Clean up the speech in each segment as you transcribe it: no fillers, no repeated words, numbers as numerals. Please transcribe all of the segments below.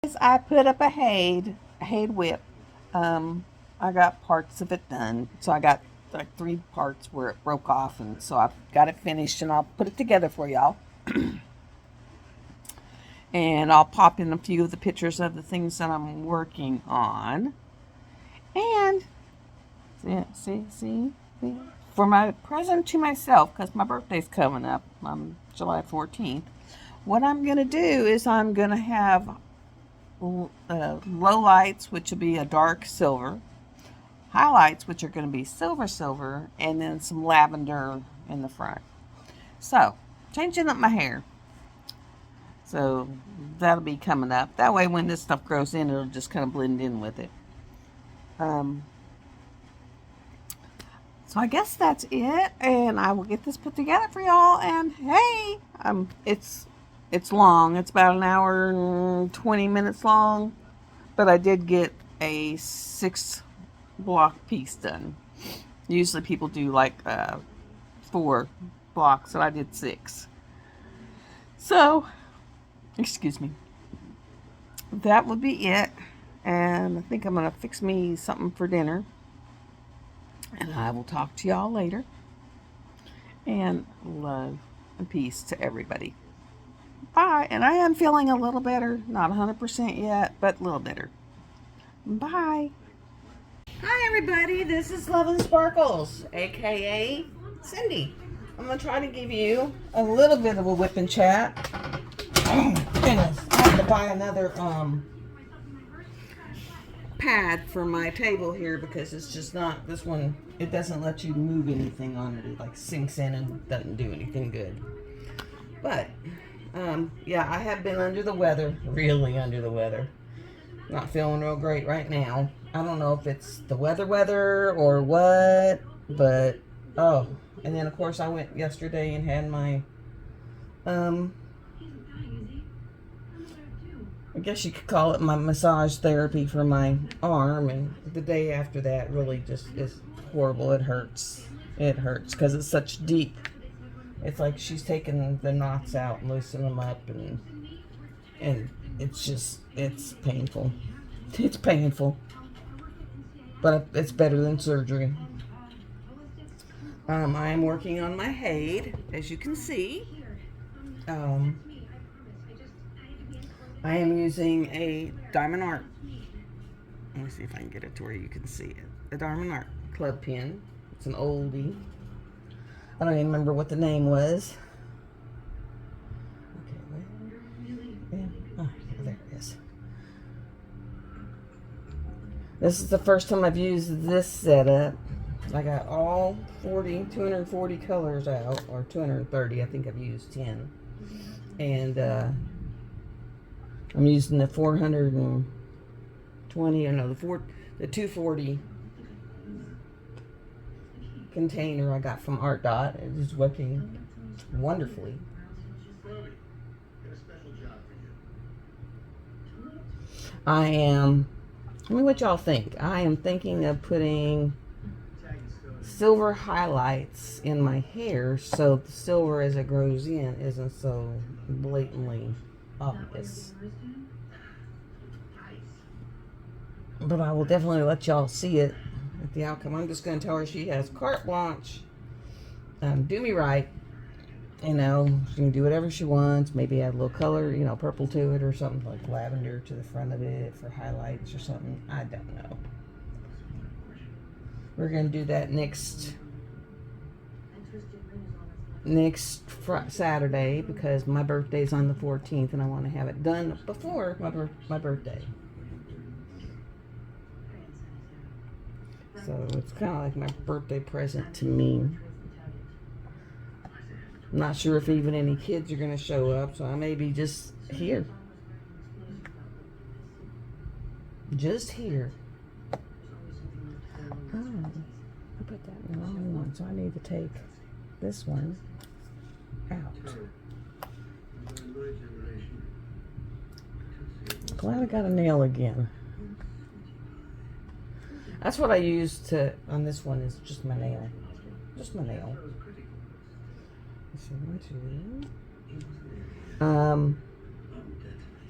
I put up a Haed whip. I got parts of it done. So I got like 3 parts where it broke off, and so I've got it finished, and I'll put it together for y'all. And I'll pop in a few of the pictures of the things that I'm working on. And see, for my present to myself, because my birthday's coming up, July 14th. What I'm gonna do is I'm gonna have low lights, which will be a dark silver, highlights, which are going to be silver, and then some lavender in the front. So, changing up my hair. So, that'll be coming up. That way, when this stuff grows in, it'll just kind of blend in with it. Um, so, I guess that's it, and I will get this put together for y'all. And hey, it's long. It's about an hour and 20 minutes long, but I did get a 6-block piece done. Usually people do like 4 blocks, and I did 6. So, excuse me. That would be it. And I think I'm going to fix me something for dinner. And I will talk to y'all later. And love and peace to everybody. Bye. And I am feeling a little better. Not 100% yet, but a little better. Bye. Hi everybody, this is Love and Sparkles, aka Cindy. I'm going to try to give you a little bit of a whip and chat. Oh goodness, I have to buy another pad for my table here because it's just not, this one, it doesn't let you move anything on it. It like sinks in and doesn't do anything good. But, yeah, I have been under the weather, really under the weather. Not feeling real great right now. I don't know if it's the weather or what, but oh, and then of course I went yesterday and had my I guess you could call it my massage therapy for my arm, and the day after that really just is horrible. It hurts. It hurts because it's such deep. It's like she's taking the knots out and loosening them up, and it's painful. It's painful. But it's better than surgery. I am working on my Haed, as you can see. I am using a Diamond Art. Let me see if I can get it to where you can see it. A Diamond Art club pin. It's an oldie. I don't even remember what the name was. Okay, oh, there it is. This is the first time I've used this setup. I got all 240 colors out, or 230. I think I've used 10. And I'm using the 420, or no, the 240 container I got from Art Dot. It is working wonderfully. Let me what y'all think. I am thinking of putting silver highlights in my hair so the silver as it grows in isn't so blatantly obvious. But I will definitely let y'all see it at the outcome. I'm just going to tell her she has carte blanche. Do me right. You know, she can do whatever she wants. Maybe add a little color, purple to it or something, like lavender to the front of it for highlights or something. I don't know. We're going to do that next Saturday because my birthday's on the 14th and I want to have it done before my birthday. So it's kind of like my birthday present to me. I'm not sure if even any kids are going to show up, so I may be just here. Just here. Oh, I put that in the wrong one, so I need to take this one out. Glad I got a nail again. That's what I use on this one, is just my nail. Just my nail. Let's see, 1,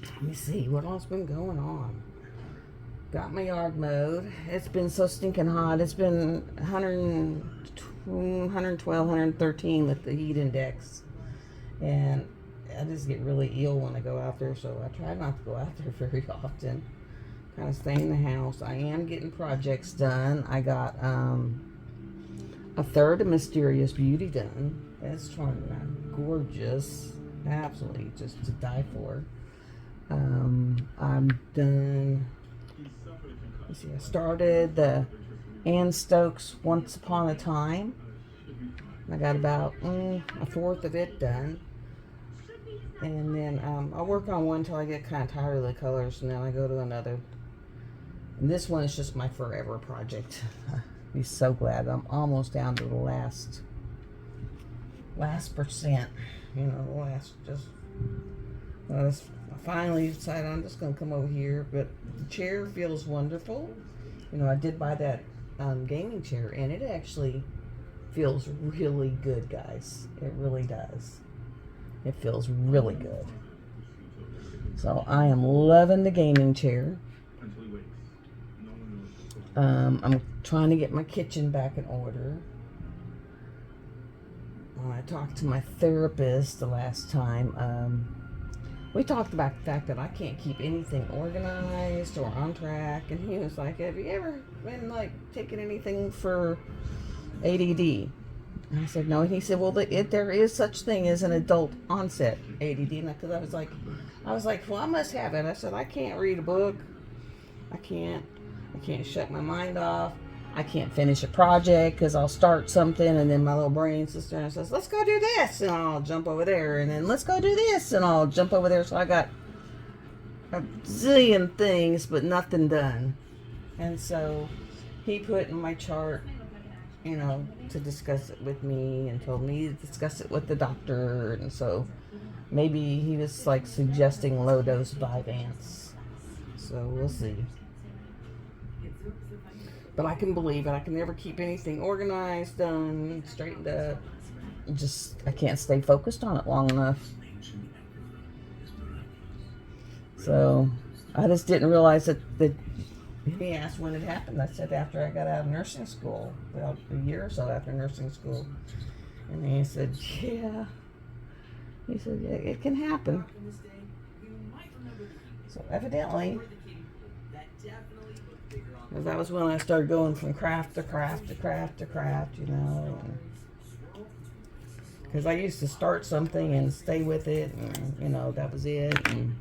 2. Let me see what else been going on. Got my yard mowed. It's been so stinking hot. It's been 112, 113 with the heat index. And I just get really ill when I go out there, so I try not to go out there very often. Kind of stay in the house. I am getting projects done. I got a third of Mysterious Beauty done. It's turning out gorgeous. Absolutely just to die for. I'm done. Let's see, I started the Ann Stokes Once Upon a Time. I got about a fourth of it done. And then I'll work on one until I get kind of tired of the colors, and then I go to another. And this one is just my forever project. I'll be so glad. I'm almost down to the last percent. You know, the last just. I finally decided I'm just going to come over here, but the chair feels wonderful. You know, I did buy that gaming chair, and it actually feels really good, guys. It really does. It feels really good. So I am loving the gaming chair. I'm trying to get my kitchen back in order. I talked to my therapist the last time. We talked about the fact that I can't keep anything organized or on track, and he was like, have you ever been like taking anything for ADD? And I said no, and he said, well, there is such thing as an adult onset ADD. Because I was like, well, I must have it. I said, I can't read a book. I can't shut my mind off. I can't finish a project because I'll start something and then my little brain sits there and says, let's go do this, and I'll jump over there, and then let's go do this, and I'll jump over there. So I got a zillion things but nothing done. And so he put in my chart, you know, to discuss it with me, and told me to discuss it with the doctor. And so maybe he was like suggesting low dose Vyvanse. So we'll see. But I can believe it. I can never keep anything organized, done, straightened up. I can't stay focused on it long enough. So I just didn't realize that he asked when it happened. I said after I got out of nursing school, well, a year or so after nursing school. And he said, yeah. He said, yeah, it can happen. So evidently, because that was when I started going from craft to craft to craft to craft, you know. Because I used to start something and stay with it, and, you know, that was it. And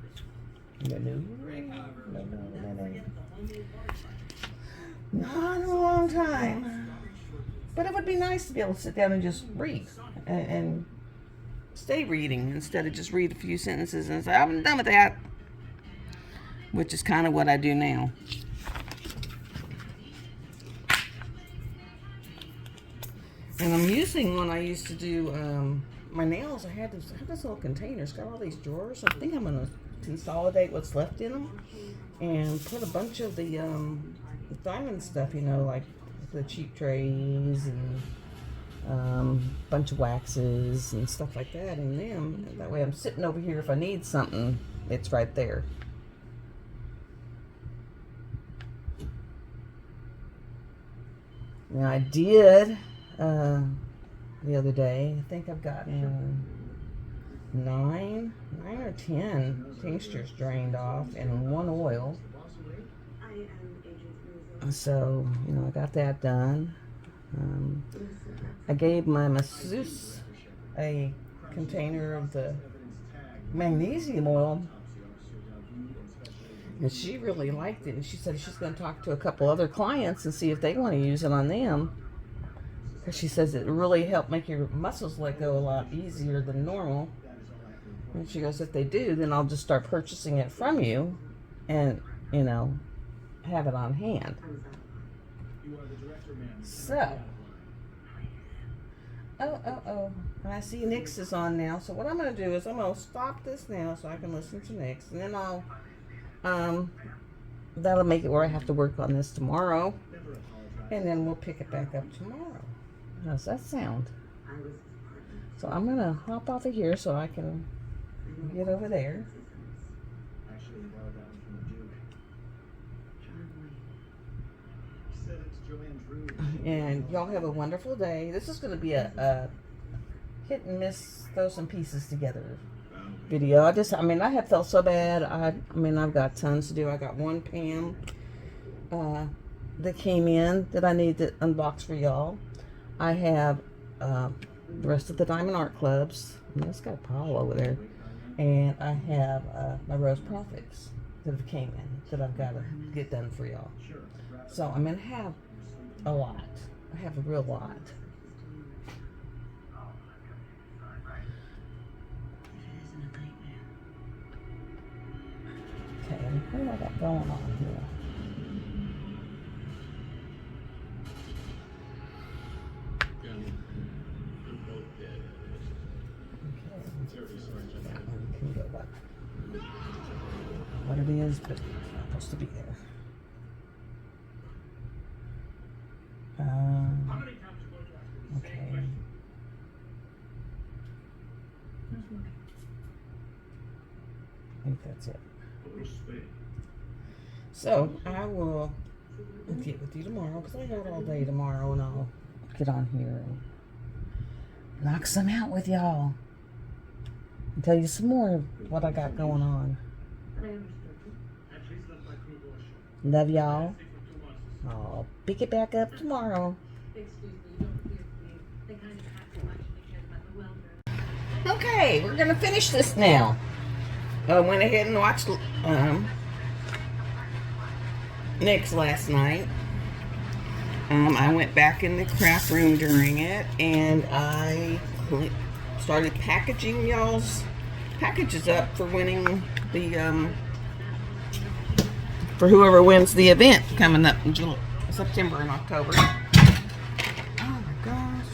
not in a long time. But it would be nice to be able to sit down and just read and stay reading instead of just read a few sentences and say, I'm done with that. Which is kind of what I do now. And I'm using, when I used to do my nails, I had this little container. It's got all these drawers. I think I'm going to consolidate what's left in them and put a bunch of the diamond stuff, you know, like the cheap trays and bunch of waxes and stuff like that in them. And that way I'm sitting over here. If I need something, it's right there. Now I did... the other day, I think I've gotten 9 or 10 tinctures drained off and 1 oil. So, you know, I got that done. I gave my masseuse a container of the magnesium oil, and she really liked it, and she said she's going to talk to a couple other clients and see if they want to use it on them. Because she says it really helped make your muscles let go a lot easier than normal. And she goes, if they do, then I'll just start purchasing it from you and, you know, have it on hand. So, and I see Nyx is on now. So what I'm going to do is I'm going to stop this now so I can listen to Nyx. And then I'll, that'll make it where I have to work on this tomorrow. And then we'll pick it back up tomorrow. How's that sound? So I'm going to hop off of here so I can get over there. And y'all have a wonderful day. This is going to be a hit and miss, throw some pieces together video. I have felt so bad. I've got tons to do. I got one Pam that came in that I need to unbox for y'all. I have the rest of the Diamond Art Clubs. It's got a pile over there. And I have my Rose Profits that have came in that I've got to get done for y'all. So I'm going to have a lot. I have a real lot. Okay, what do I got going on here? Can go back. What it is, but it's not supposed to be there. Okay. I think that's it. So I will get with you tomorrow because I got all day tomorrow, and I'll get on here and knock some out with y'all and tell you some more of what I got going on. Love y'all. I'll pick it back up tomorrow. Okay, we're gonna finish this now. I went ahead and watched Nick's last night. I went back in the craft room during it, and I started packaging y'all's packages up for winning the for whoever wins the event coming up in September and October. Oh my gosh.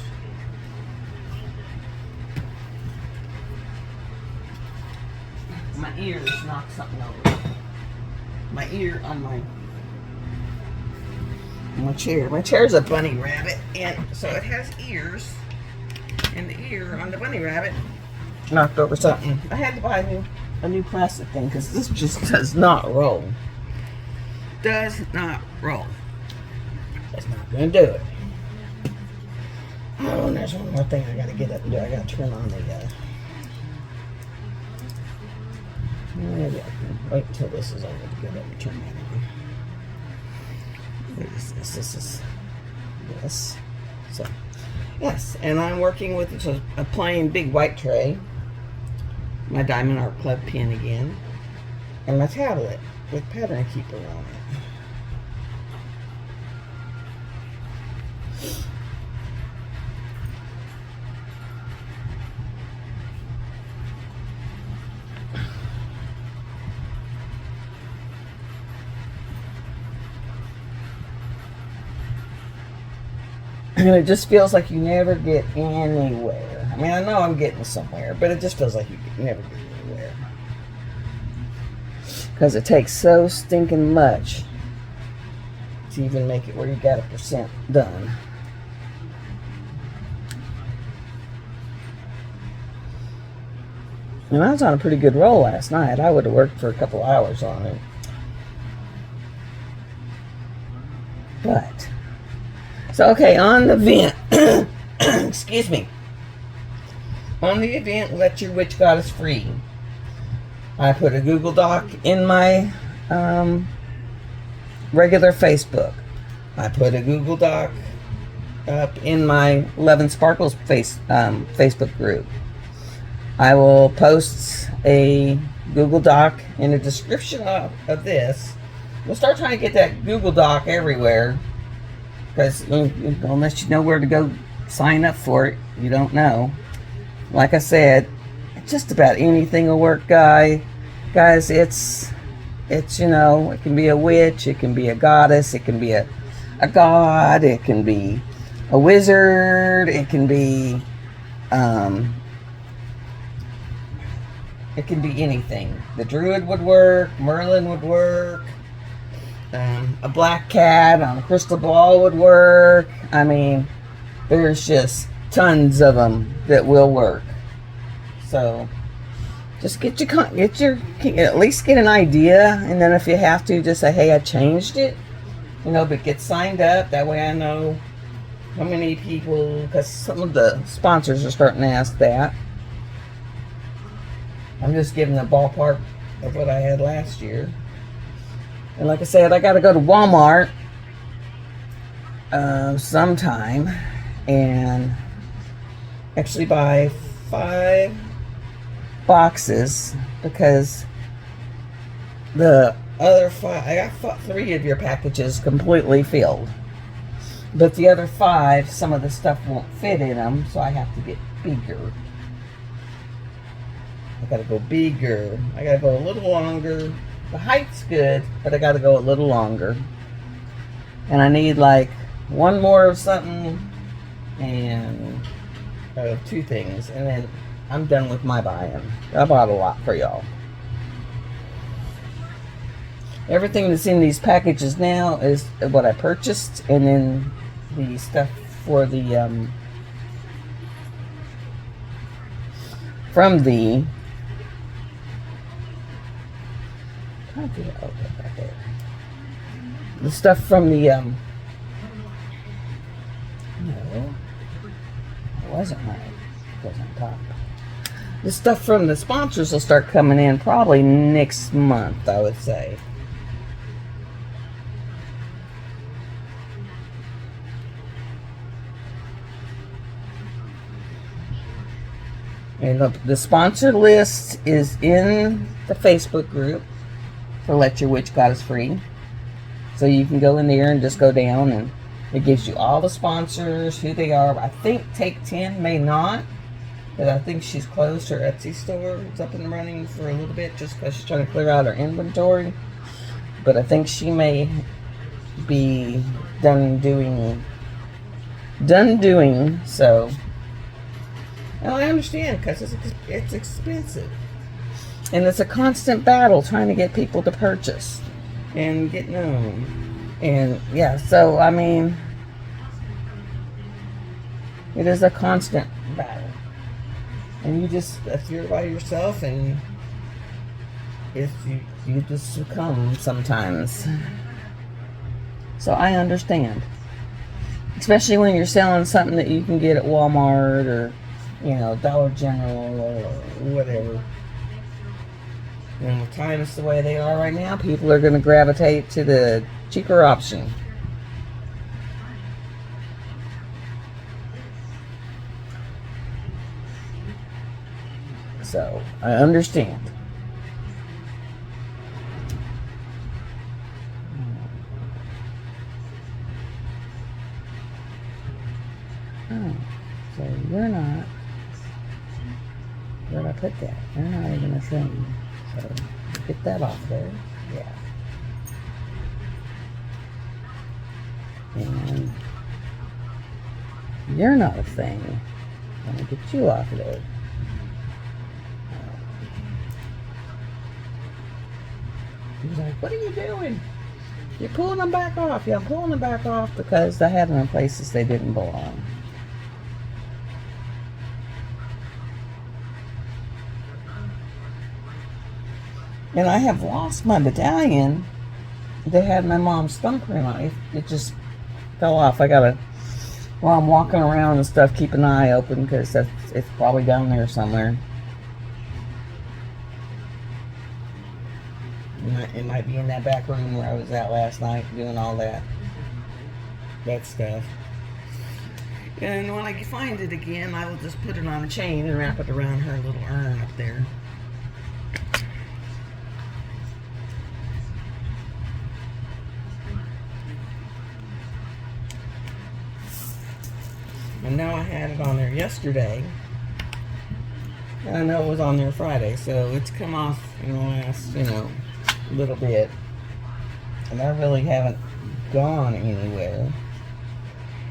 My ears knocked something over. My ear on my chair. My chair's a bunny rabbit, and so it has ears. And the ear on the bunny rabbit knocked over something. I had to buy a new plastic thing because this just does not roll. Does not roll. It's not gonna do it. Oh, and there's one more thing I gotta get up and do. I gotta turn on the maybe I can wait until this is over to get up and turn that on. What is this? This is this. So yes, and I'm working with a plain big white tray, my Diamond Art Club pen again, and my tablet with Pattern Keeper on it. And it just feels like you never get anywhere. I mean, I know I'm getting somewhere, but it just feels like you never get anywhere. Because it takes so stinking much to even make it where you got 1% done. And I was on a pretty good roll last night. I would have worked for a couple hours on it. But, so okay, on the event, excuse me. On the event, Let Your Witch Goddess Free. I put a Google Doc in my regular Facebook. I put a Google Doc up in my Love and Sparkles Facebook group. I will post a Google Doc in the description of this. We'll start trying to get that Google Doc everywhere. Because unless you know where to go sign up for it, you don't know. Like I said, just about anything will work, guys. It's you know, it can be a witch, it can be a goddess, it can be a god, it can be a wizard, it can be anything. The druid would work, Merlin would work, a black cat on a crystal ball would work. I mean, there's just tons of them that will work. So just at least get an idea, and then if you have to, just say, hey, I changed it, but get signed up. That way I know how many people, because some of the sponsors are starting to ask that. I'm just giving a ballpark of what I had last year. And like I said, I got to go to Walmart sometime and actually buy 5 boxes, because the other 5, I got 3 of your packages completely filled, but the other 5, some of the stuff won't fit in them, so I have to get bigger. I gotta go bigger. I gotta go a little longer. The height's good, but I gotta go a little longer. And I need like 1 more of something and 2 things, and then I'm done with my buying. I bought a lot for y'all. Everything that's in these packages now is what I purchased, and then the stuff for the from the the stuff from the no, it wasn't right. It was on top. The stuff from the sponsors will start coming in probably next month, I would say. And the sponsor list is in the Facebook group for Let Your Witch Goddess Free. So you can go in there and just go down, and it gives you all the sponsors, who they are. I think Take 10 may not, but I think she's closed her Etsy store. It's up and running for a little bit just because she's trying to clear out her inventory. But I think she may be done doing so. And I understand, because it's expensive. And it's a constant battle trying to get people to purchase and get known. And yeah, so I mean, it is a constant battle. And if you're by yourself, and if you just succumb sometimes. So I understand. Especially when you're selling something that you can get at Walmart or Dollar General or whatever. And with times the way they are right now, people are going to gravitate to the cheaper option. So, I understand. Oh, so you're not. Where did I put that? You're not even a thing. So, get that off there. Yeah. And you're not a thing. I'm going to get you off of there. He was like, what are you doing? You're pulling them back off. Yeah, I'm pulling them back off because I had them in places they didn't belong. And I have lost my medallion. They had my mom's thumbprint on it. It just fell off. While I'm walking around and stuff, keep an eye open because it's probably down there somewhere. It might be in that back room where I was at last night doing all that stuff. And when I find it again, I will just put it on a chain and wrap it around her little urn up there. And now I had it on there yesterday. And I know it was on there Friday, so it's come off in the last, little bit. And I really haven't gone anywhere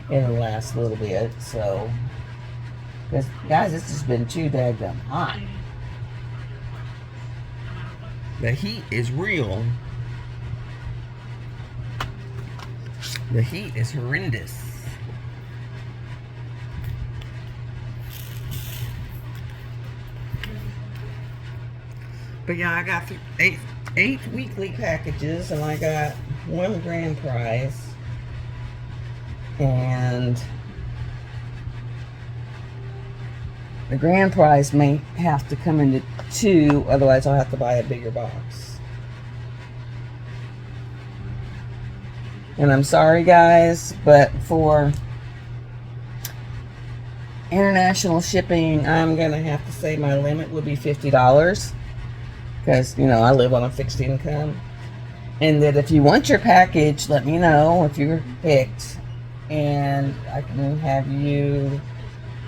in the last little bit, so. Because, guys, it's just been too daggum hot. The heat is real. The heat is horrendous. But yeah, I got 8 weekly packages, and I got 1 grand prize. And the grand prize may have to come into 2, otherwise I'll have to buy a bigger box. And I'm sorry guys, but for international shipping, I'm gonna have to say my limit would be $50, because you know I live on a fixed income. And that if you want your package, let me know if you're picked, and I can have you,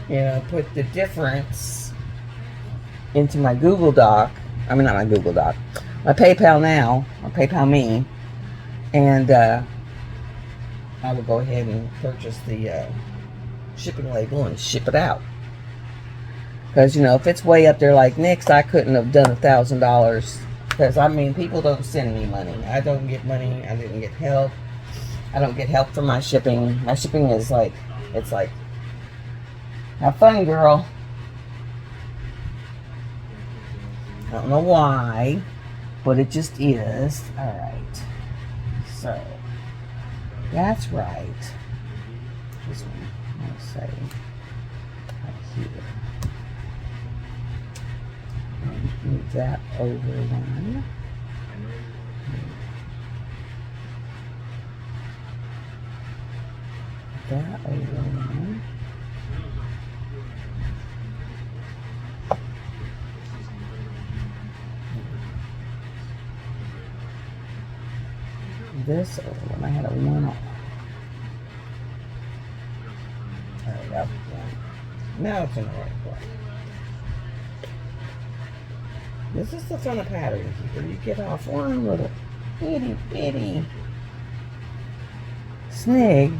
you know, put the difference into my Google Doc. I mean, not my Google Doc, my PayPal now, or PayPal me, and I will go ahead and purchase the shipping label and ship it out. Because, you know, if it's way up there like Nick's, I couldn't have done $1,000. Because, I mean, people don't send me money. I don't get money. I didn't get help. I don't get help for my shipping. My shipping is like, it's like, have fun, girl. I don't know why, but it just is. Alright. So, that's right. This one, let's say, right here. And move that over one. That over one. This over one. I had a 1 off. There we go. Now it's in the right place. This is the fun of pattern keeper. You get off one little itty bitty snag.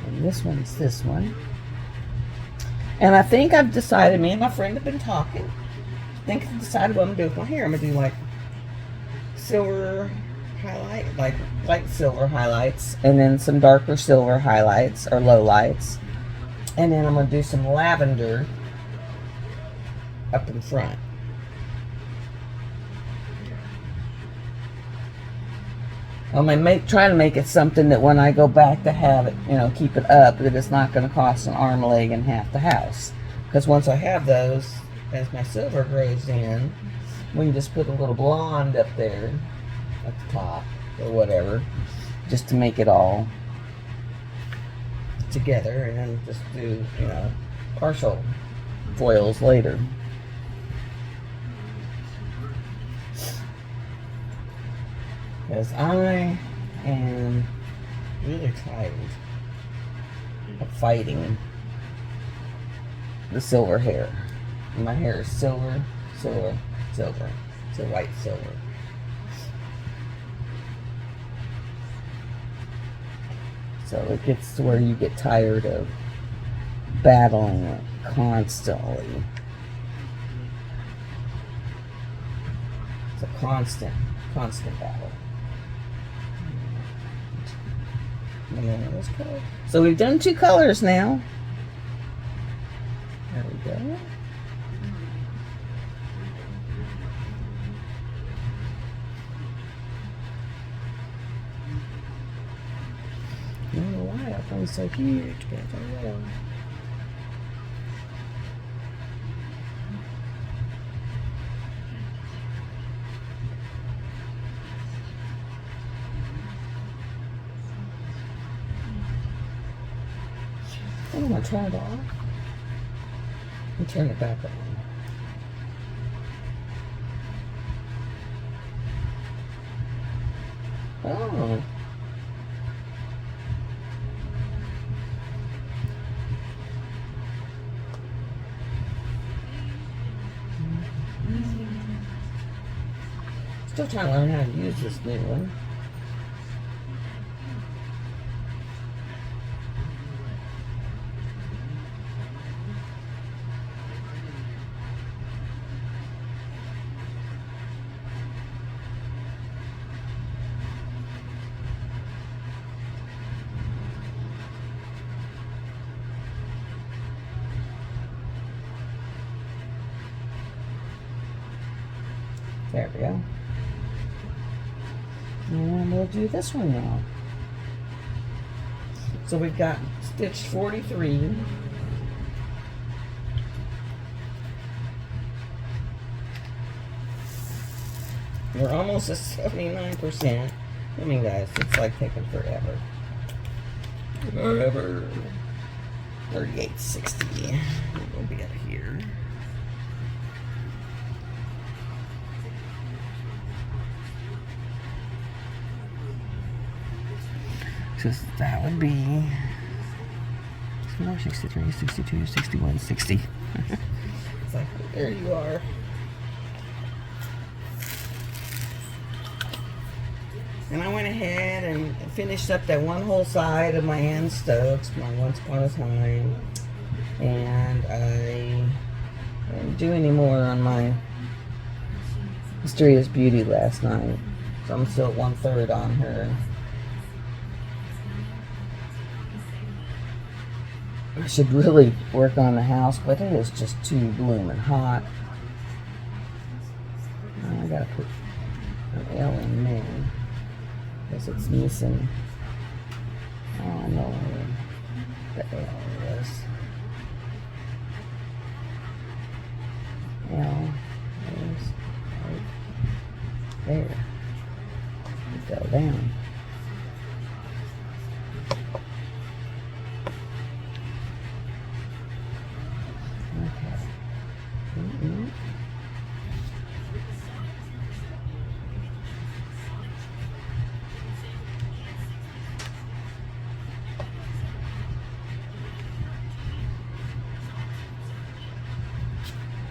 And this one's this one. And I think I've decided, me and my friend have been talking. I think I've decided what I'm going to do with my hair. I'm going to do like silver highlight, like light silver highlights, and then some darker silver highlights or low lights. And then I'm going to do some lavender up in front. I'm going to try to make it something that when I go back to have it, you know, keep it up, that it's not going to cost an arm, leg, and half the house. Because once I have those, as my silver grows in, we can just put a little blonde up there at the top or whatever, just to make it all together, and then just do, you know, partial foils later. Because I am really tired of fighting the silver hair. My hair is silver, silver, silver. It's a white silver. So it gets to where you get tired of battling it constantly. It's a constant battle. So we've done 2 colors now. There we go. I don't know why that one's so huge, but I don't know. I'm going to turn it off and turn it back on. Oh. Still trying to learn how to use this new one. There we go. And we'll do this one now. So we've got stitch 43. We're almost at 79%. I mean, guys, it's like taking forever. Forever. 38.60. We'll be up here. So that would be 63, 62, 61, 60. It's like, there you are. And I went ahead and finished up that one whole side of my hand stokes, my Once Upon a Time. And I didn't do any more on my Mysterious Beauty last night. So I'm still at 1/3 on her. I should really work on the house, but it is just too blooming hot. I gotta put an L in there. Because it's missing. Oh, I know where the L is. L is right there. It fell down. Okay.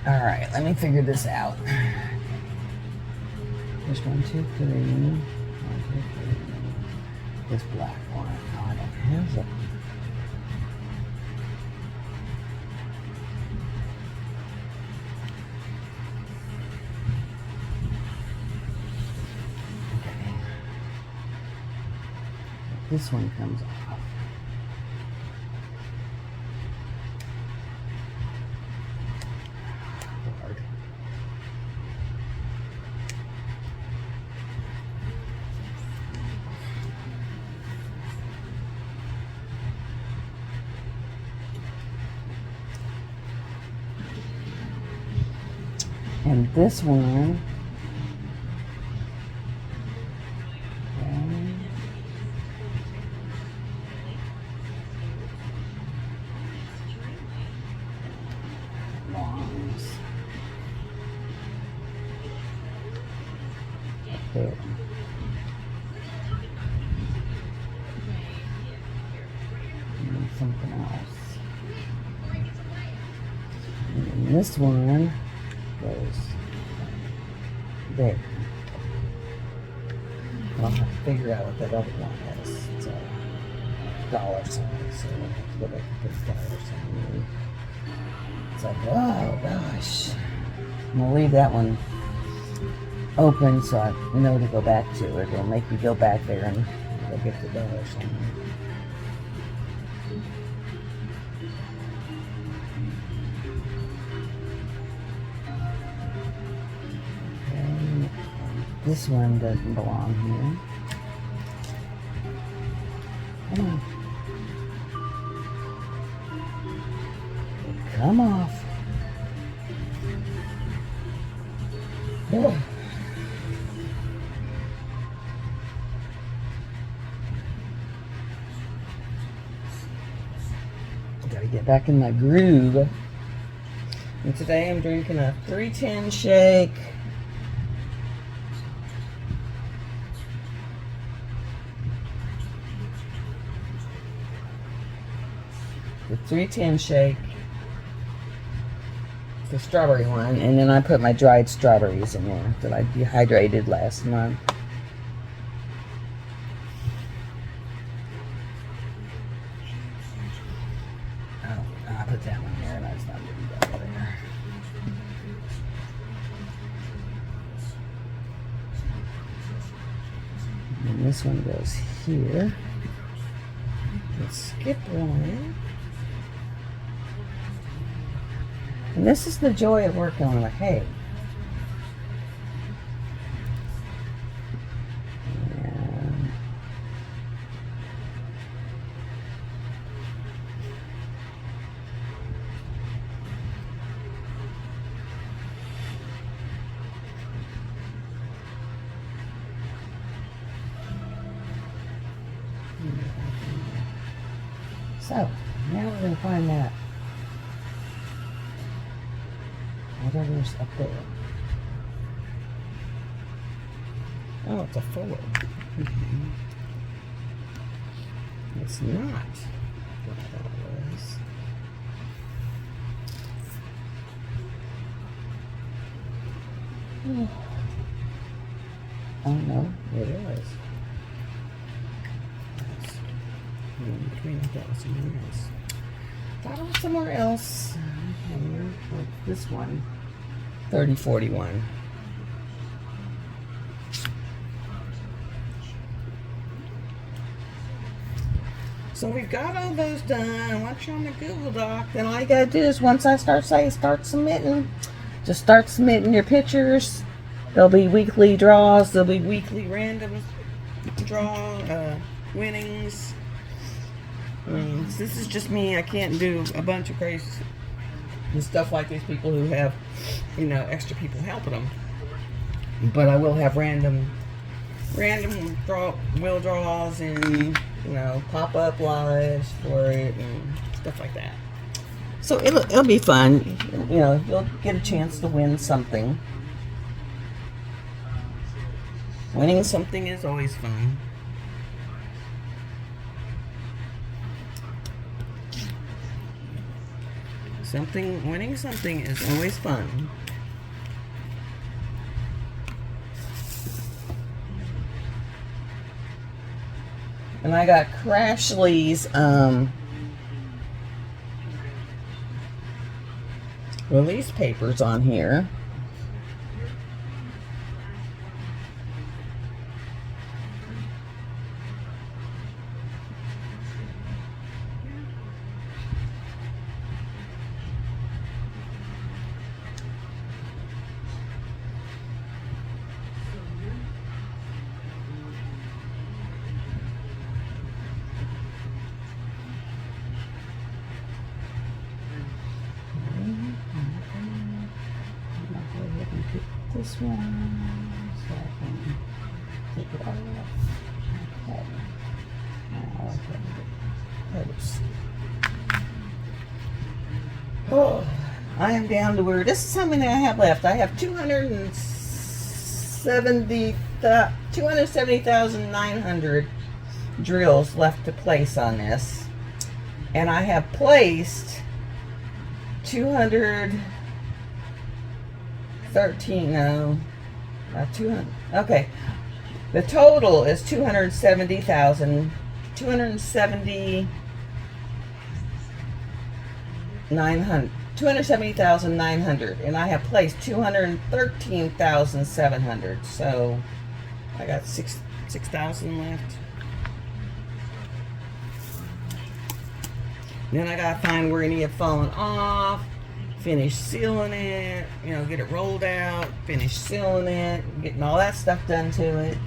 All right, let me figure this out. There's 1, 2, 3. 1, 2, 3. This black one. Oh, I don't have it. Okay. This one comes off. And this one, longs up there. And something else. And this one goes there. I'll have to figure out what that other one is. It's a dollar sign, so I'll have to go back and put a dollar sign in. It's like, oh gosh. I'm gonna leave that one open so I know to go back to it. It'll make me go back there and go get the dollar sign. This one doesn't belong here. Come on. Come off. Oh. Gotta get back in my groove. And today I'm drinking a 310 shake. The 310 shake, the strawberry one, and then I put my dried strawberries in there that I dehydrated last month. Oh, I put that one there, and I just not getting that there. And this one goes here. Let's skip one. And this is the joy of working on a Haed. So, now we're going to find that. Whatever's up there. Oh, it's a 4. It's not what I thought it was. Oh no, it is. That's between somewhere else. Thought it was somewhere else. This one. 3041. So we've got all those done. Once you're on the Google Doc, then all you gotta do is once I start submitting, just start submitting your pictures. There'll be weekly draws. There'll be weekly random draw winnings. This is just me. I can't do a bunch of crazy stuff like these people who have, extra people helping them. But I will have random wheel draws and pop-up lives for it and stuff like that. So it'll be fun. You'll get a chance to win something. Winning something is always fun. Winning something is always fun. And I got Crashly's release papers on here. This one, so I can take it all off. Okay. Oh, I am down to where this is something that I have left. I have 270,900 drills left to place on this, and I have placed 200. 200. Okay. The total is 270,900, and I have placed 213,700. So I got 6,000 left. Then I gotta find where any have fallen off. Finish sealing it, get it rolled out, finish sealing it, getting all that stuff done to it.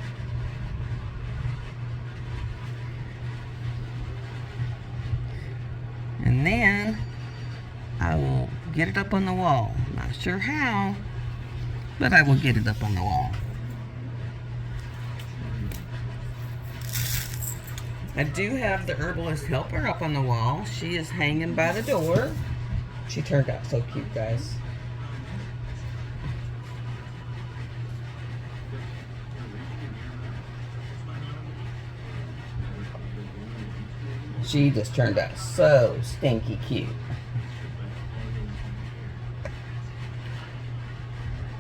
And then I will get it up on the wall. Not sure how, but I will get it up on the wall. I do have the herbalist helper up on the wall. She is hanging by the door. She turned out so cute, guys. She just turned out so stinky cute.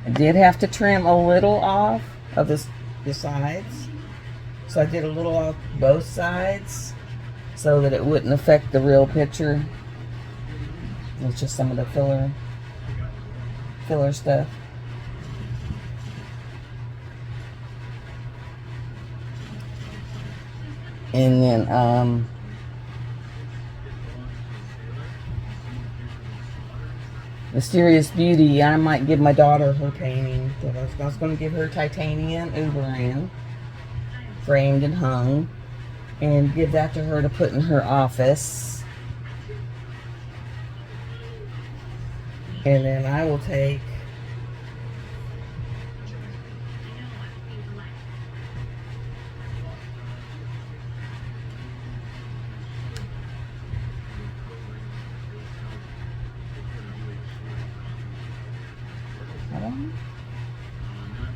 I did have to trim a little off of the sides. So I did a little off both sides so that it wouldn't affect the real picture. It's just some of the filler stuff. And then Mysterious Beauty, I might give my daughter her painting. I was going to give her titanium Uberan, framed and hung, and give that to her to put in her office. And then I will take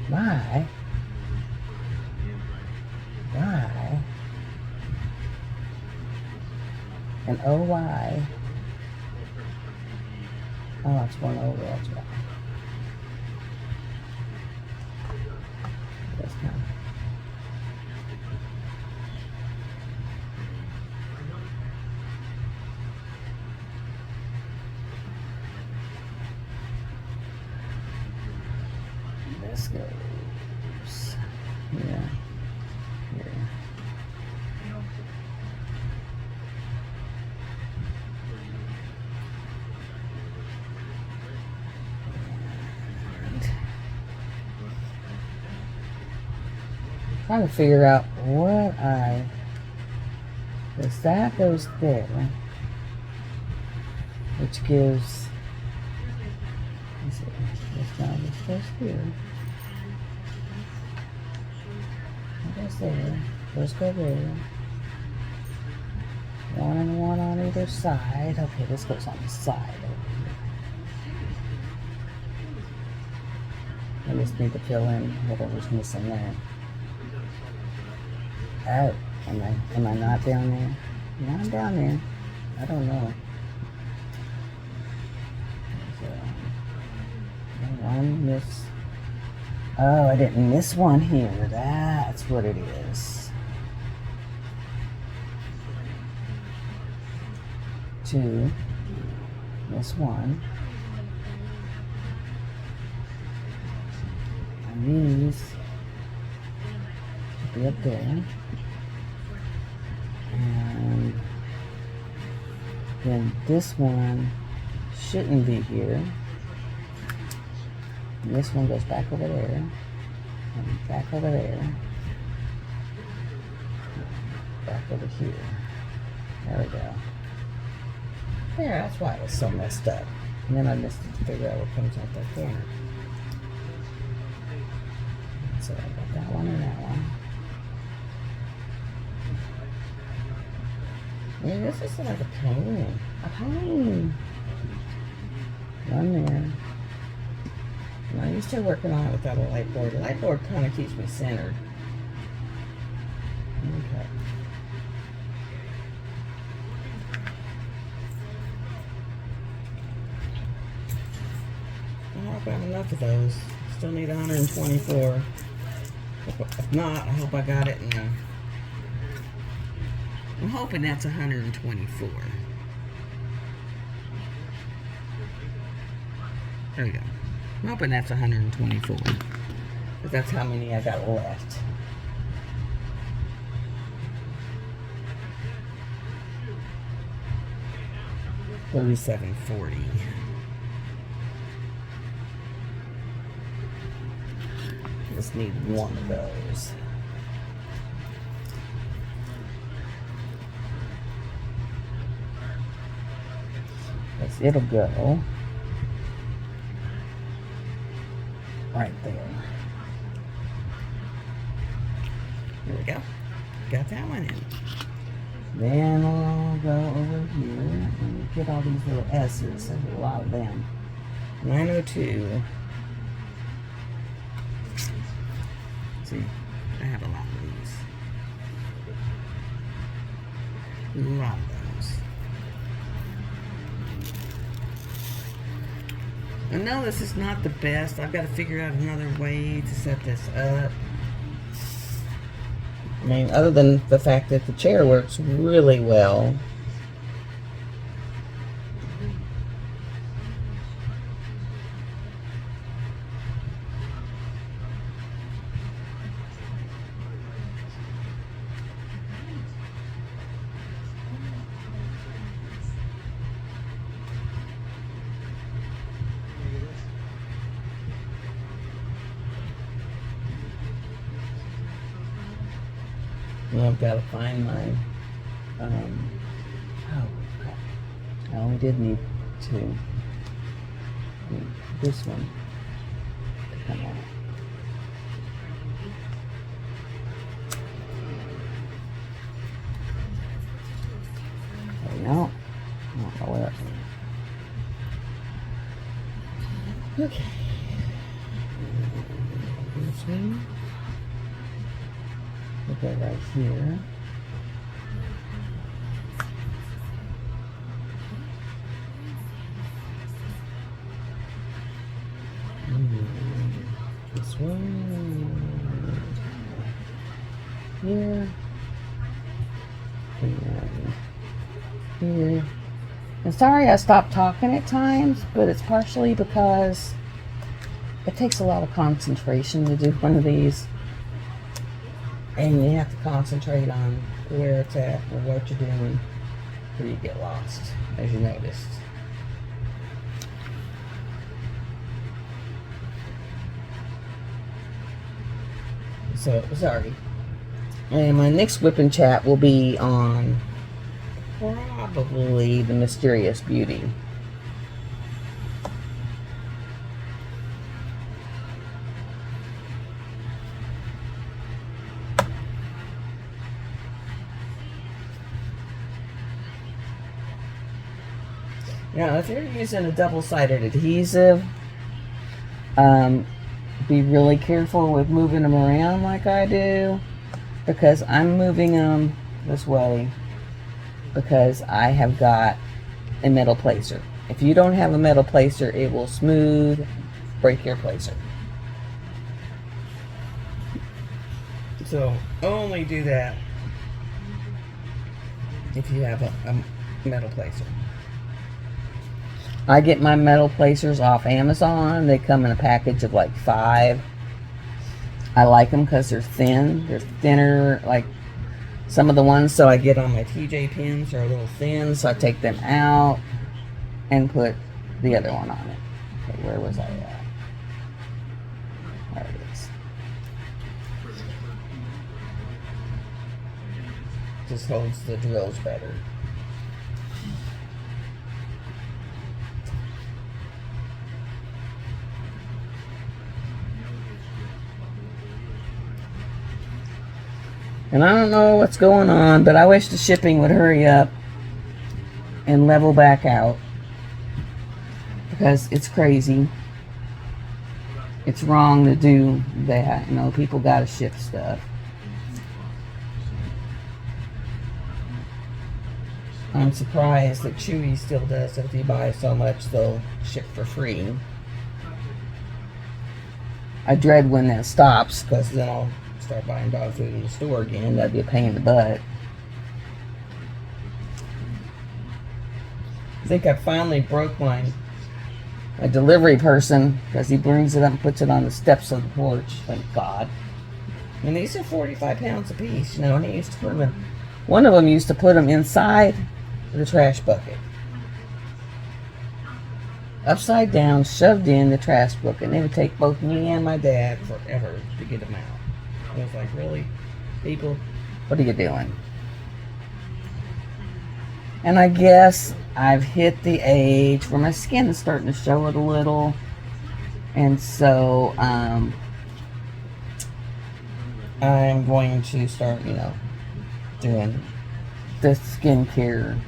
Y. Y. And OY. Oh, it's one over, that's right. That's kind of. This goes here, here. Trying to figure out what because that goes there, which gives, let's see, this goes here, it goes there, those go there, one and one on either side. Okay, this goes on the side over here. I just need to fill in whatever's missing there. Oh, am I not down there? No, I'm down there. I don't know. So, one miss. Oh, I didn't miss one here. That's what it is. 2, miss 1. And these should be up there. And then this one shouldn't be here. And this one goes back over there. And back over there. Back over here. There we go. There, that's why it was so messed up. And then I missed it to figure out what comes out that corner. So I got that one and that one. Yeah, this is like a pain. A pain. One there. And I used to working on it without a light board. The light board kind of keeps me centered. Okay. I hope I have enough of those. Still need 124. If not, I hope I got it in I'm hoping that's 124. There we go. I'm hoping that's 124. Because that's how many I got left. $37.40. Just need one of those. It'll go right there. There we go. Got that one in. Then I'll go over here and get all these little S's. There's a lot of them. 902. See, I have a lot of these. A lot of those. I know this is not the best. I've got to figure out another way to set this up. I mean, other than the fact that the chair works really well. I've got to find my, I only did need two. This one to come out. There we go. I don't know where. Okay. sweetie. Okay, right here. This one. Here. And here. And sorry I stopped talking at times, but it's partially because it takes a lot of concentration to do one of these. And you have to concentrate on where it's at or what you're doing, or you get lost, as you noticed. So, sorry. And my next whipping chat will be on probably the Mysterious Beauty. Now, if you're using a double-sided adhesive, be really careful with moving them around like I do, because I'm moving them this way because I have got a metal placer. If you don't have a metal placer, it will smooth break your placer. So only do that if you have a metal placer. I get my metal placers off Amazon. They come in a package of like 5. I like them because they're thin. They're thinner, like some of the ones so I get on my TJ pins are a little thin, so I take them out and put the other one on it. Okay, where was I at? There it is. Just holds the drills better. And I don't know what's going on, but I wish the shipping would hurry up and level back out, because it's crazy. It's wrong to do that. You know, people gotta ship stuff. I'm surprised that Chewy still does it. If you buy so much, they'll ship for free. I dread when that stops, because then I'll start buying dog food in the store again. That'd be a pain in the butt. I think I finally broke my delivery person, because he brings it up and puts it on the steps of the porch. Thank God. And these are 45 pounds a piece, you know, and he used to put them in, one of them used to put them inside the trash bucket. Upside down, shoved in the trash bucket. And it would take both me and my dad forever to get them out. I was like, really? People, what are you doing? And I guess I've hit the age where my skin is starting to show it a little. And so, I'm going to start, you know, doing the skincare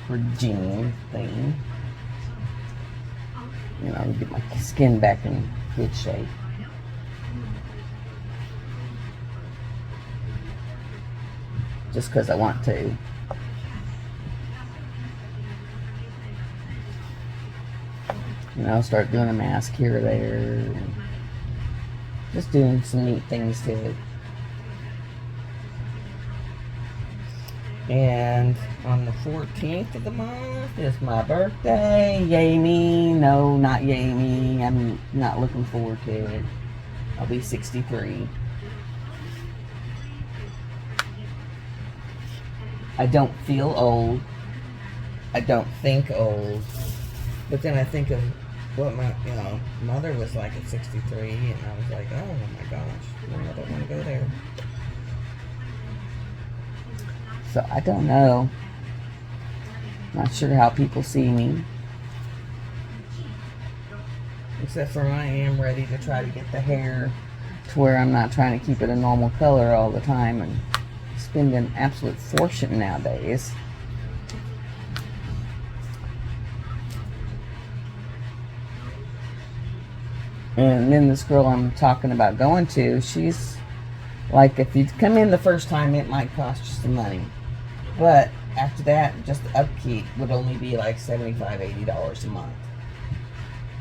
regime thing. You know, get my skin back in good shape. Just because I want to. You know, start doing a mask here or there. And just doing some neat things to it. And on the 14th of the month is my birthday. Yay me. No, not yay me. I'm not looking forward to it. I'll be 63. I don't feel old. I don't think old. But then I think of what my mother was like at 63, and I was like, oh my gosh, no, I don't want to go there. So I don't know. Not sure how people see me. Except for I am ready to try to get the hair to where I'm not trying to keep it a normal color all the time and spend an absolute fortune nowadays. And then this girl I'm talking about going to, she's like, if you come in the first time, it might cost you some money. But after that, just the upkeep would only be like $75, $80 a month.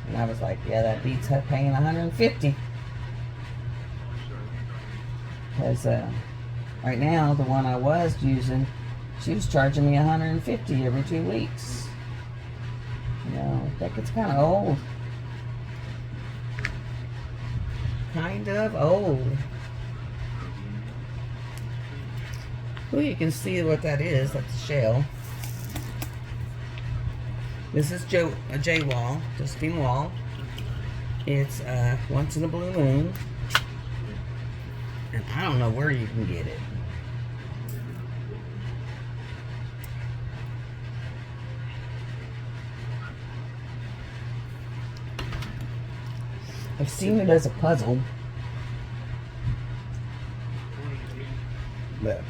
And I was like, yeah, that beats paying $150. Because right now, the one I was using, she was charging me $150 every 2 weeks. You know, I think it's kind of old. Kind of old. Well, you can see what that is. That's a shell. This is a J wall, Josephine wall. It's once in a blue moon. And I don't know where you can get it. I've seen it as a puzzle. But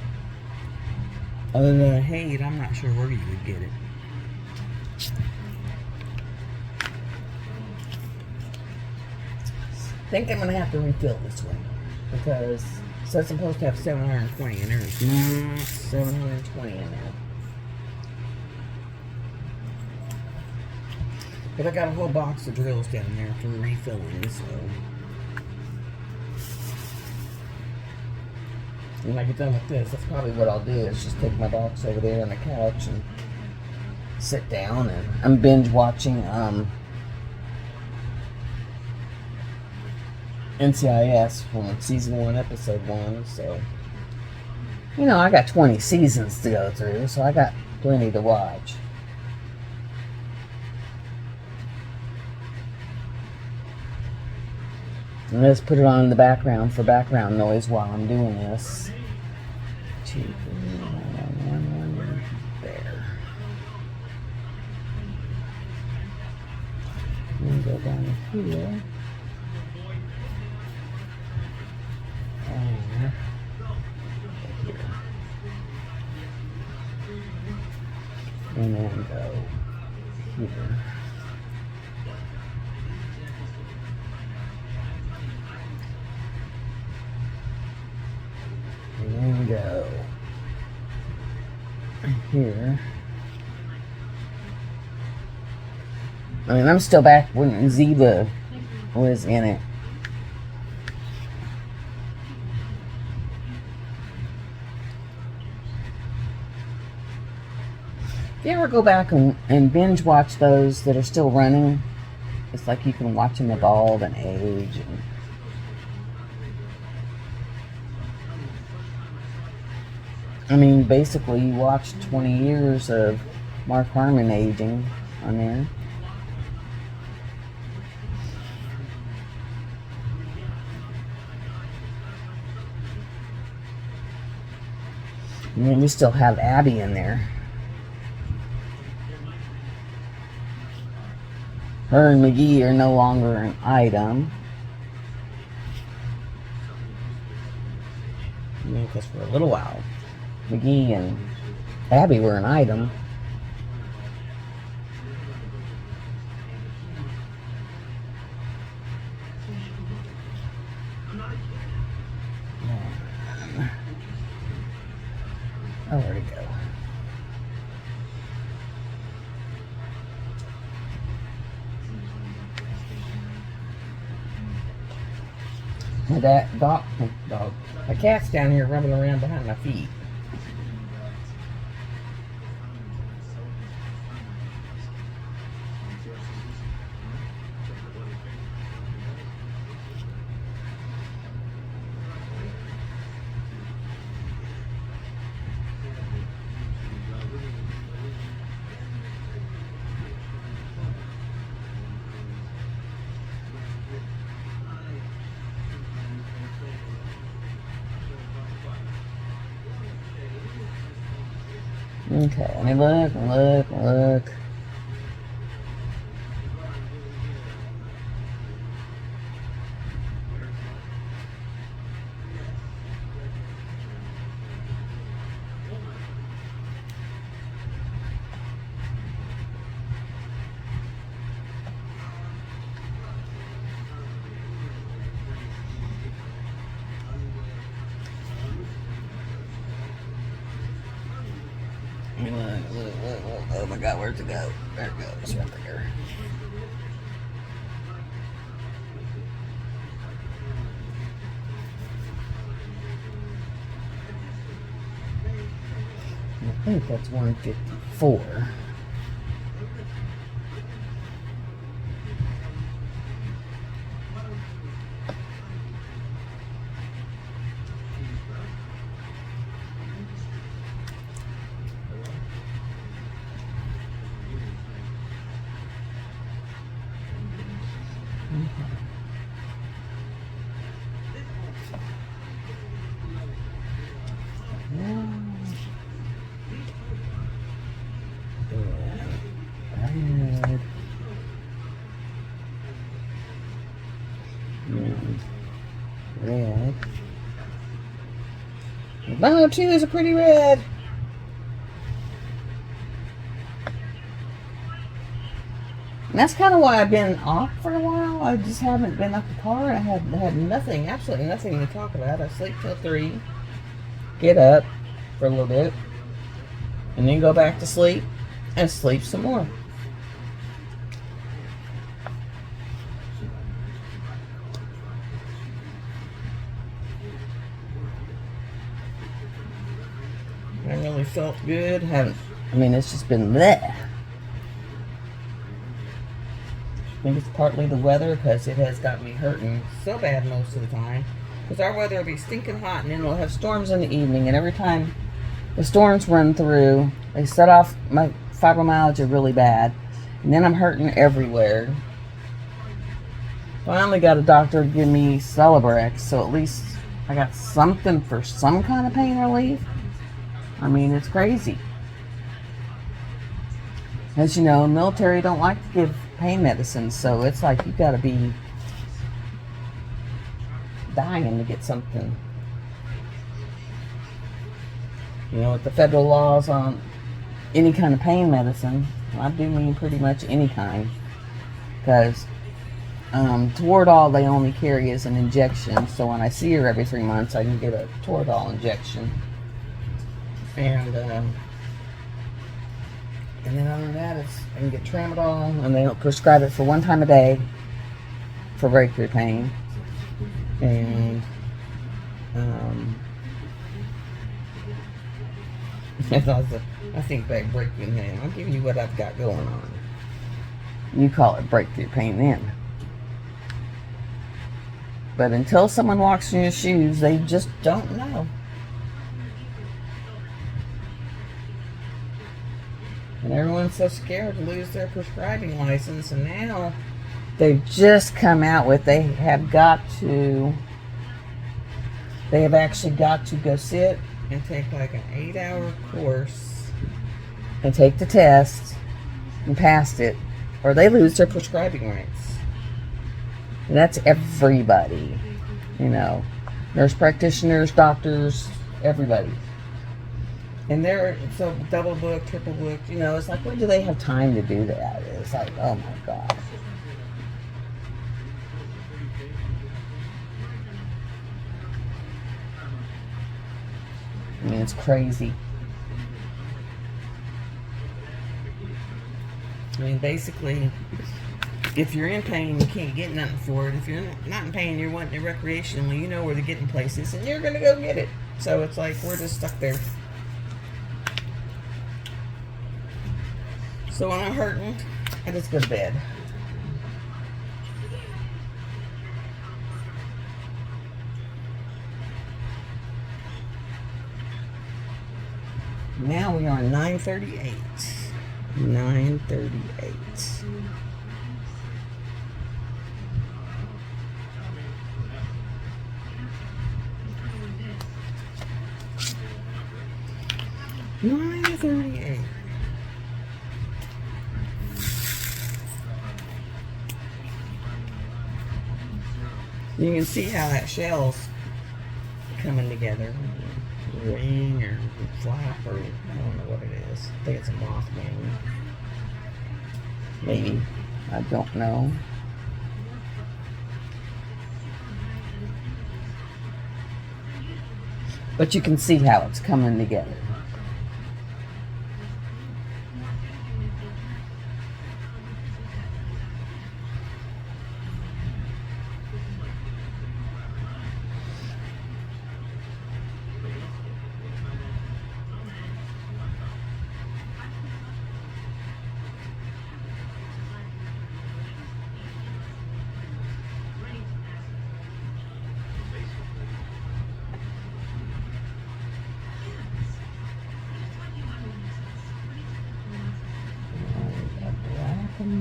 other than a Haed, I'm not sure where you would get it. I think I'm going to have to refill this one. Because it says I'm supposed to have 720 and there's not 720 in there. But I got a whole box of drills down there from refilling, so. When I get done with this, that's probably what I'll do, is just take my box over there on the couch and sit down. And I'm binge watching NCIS from season 1, episode 1, so. You know, I got 20 seasons to go through, so I got plenty to watch. And let's put it on in the background for background noise while I'm doing this. There. And go down here. And here. And then go here. And then go here. I mean, I'm still back when Ziva was in it. If you ever go back and binge watch those that are still running, it's like you can watch them evolve and age. And I mean, basically, you watched 20 years of Mark Harmon aging on there. And then we still have Abby in there. Her and McGee are no longer an item. I mean, because for a little while, McGee and Abby were an item. Oh, where'd it go? That dog, my cat's down here rubbing around behind my feet. Okay, let me look. Oh my God, where'd it go? There it goes, right there. I think that's 154. Red. Oh, two is a pretty red. And that's kind of why I've been off for a while. I just haven't been up the car. I had nothing, absolutely nothing to talk about. I sleep till 3, get up for a little bit, and then go back to sleep and sleep some more. I really felt good. It's just been bleh. I think it's partly the weather because it has got me hurting so bad most of the time. Because our weather will be stinking hot and then we'll have storms in the evening. And every time the storms run through, they set off my fibromyalgia really bad. And then I'm hurting everywhere. Finally got a doctor to give me Celebrex, so at least I got something for some kind of pain relief. I mean, it's crazy. As you know, military don't like to give pain medicine, so it's like you gotta be dying to get something. You know, with the federal laws on any kind of pain medicine, I do mean pretty much any kind, because Toradol they only carry as an injection, so when I see her every 3 months, I can get a Toradol injection. And then other than that, I can get tramadol, and they'll prescribe it for 1 time a day for breakthrough pain. And I think back breakthrough pain. I'm giving you what I've got going on. You call it breakthrough pain then. But until someone walks in your shoes, they just don't know. And everyone's so scared to lose their prescribing license, and now they've just come out with they have actually got to go sit and take like an 8-hour course and take the test and pass it, or they lose their prescribing rights. And that's everybody, you know, nurse practitioners, doctors, everybody. And they're so double booked, triple booked, you know, it's like, when do they have time to do that? It's like, oh my God. I mean, it's crazy. I mean, basically, if you're in pain, you can't get nothing for it. If you're not in pain, you're wanting it recreationally, you know where to get in places, and you're going to go get it. So it's like, we're just stuck there. So when I'm hurting, I just go to bed. Now we are 9:38. 9:38. You can see how that shell's coming together. Ring or flap, or I don't know what it is. I think it's a moth wing. Maybe. I don't know. But you can see how it's coming together.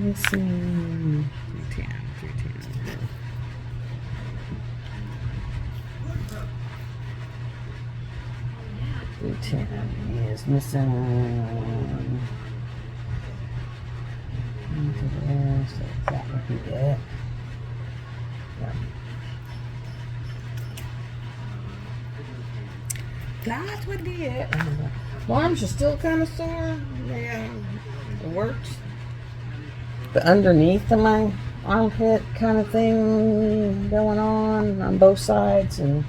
Let's see. 310. 310. 310 is missing. So that would be it. Yeah. That would be it. My arms are still kind of sore. Yeah, it works. The underneath of my armpit kind of thing going on both sides, and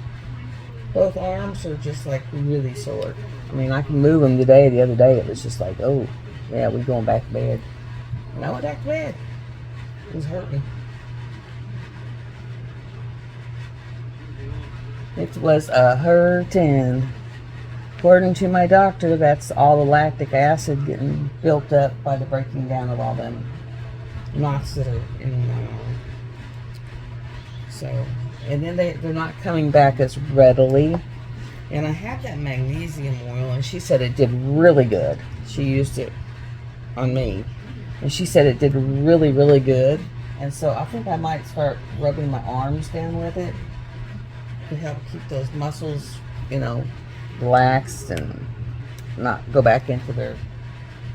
both arms are just like really sore. I mean, I can move them today. The other day it was just like, oh, yeah, we're going back to bed. And I went back to bed. It was hurting. It was hurting. According to my doctor, that's all the lactic acid getting built up by the breaking down of all them knots that are in my arm. So, and then they're not coming back as readily. And I had that magnesium oil, and she said it did really good. She used it on me, and she said it did really, really good. And so I think I might start rubbing my arms down with it to help keep those muscles, relaxed and not go back into their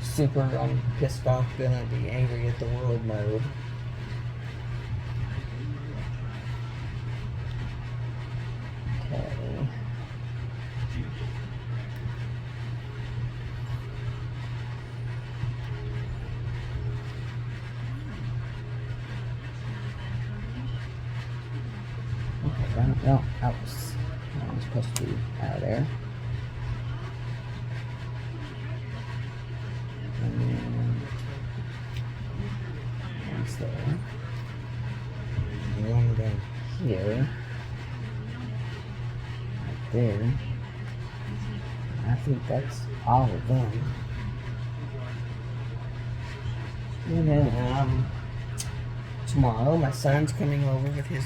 super I'm pissed off, gonna be angry at the world mode. Okay. No, I'm supposed to be out of there. And then one's there. And one down here. Right there. I think that's all of them. And then tomorrow my son's coming over with his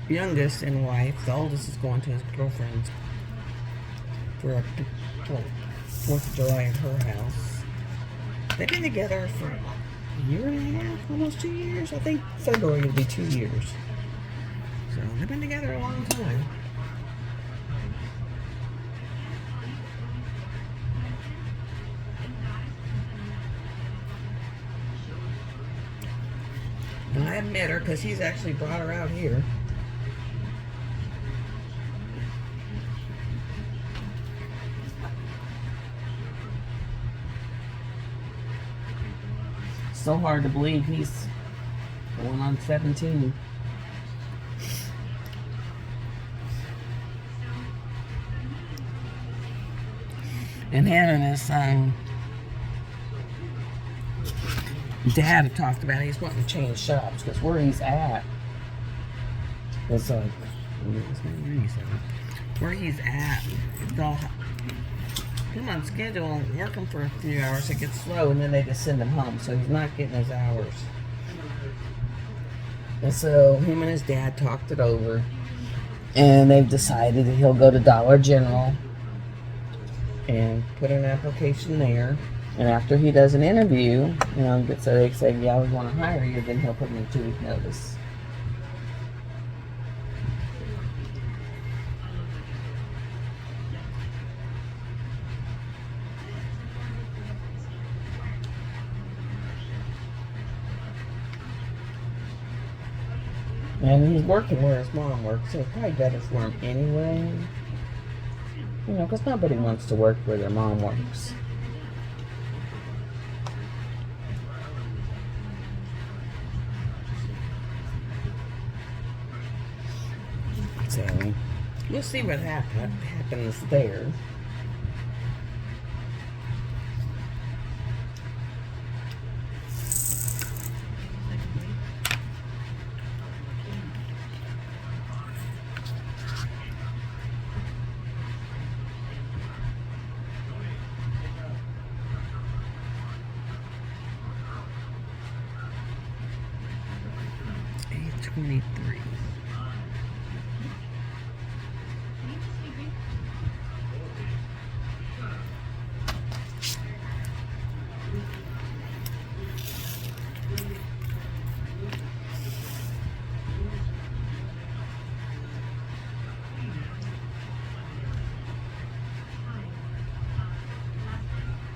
youngest and wife. The oldest is going to his girlfriend's for a 4th of July at her house. They've been together for a year and a half, almost 2 years. I think February will be 2 years. So they've been together a long time. And I met her because he's actually brought her out here. So hard to believe he's going on 17. And him and his dad have talked about he's wanting to change shops because where he's at is like where he's at. They'll him on schedule, working for a few hours, it gets slow, and then they just send him home, so he's not getting his hours. And so him and his dad talked it over, and they've decided that he'll go to Dollar General and put an application there. And after he does an interview, so they say, yeah, we want to hire you, then he'll put in a 2-week notice. And he's working where his mom works, so it's probably better for him anyway. Because nobody wants to work where their mom works. So, you'll see what happens there. $8.23.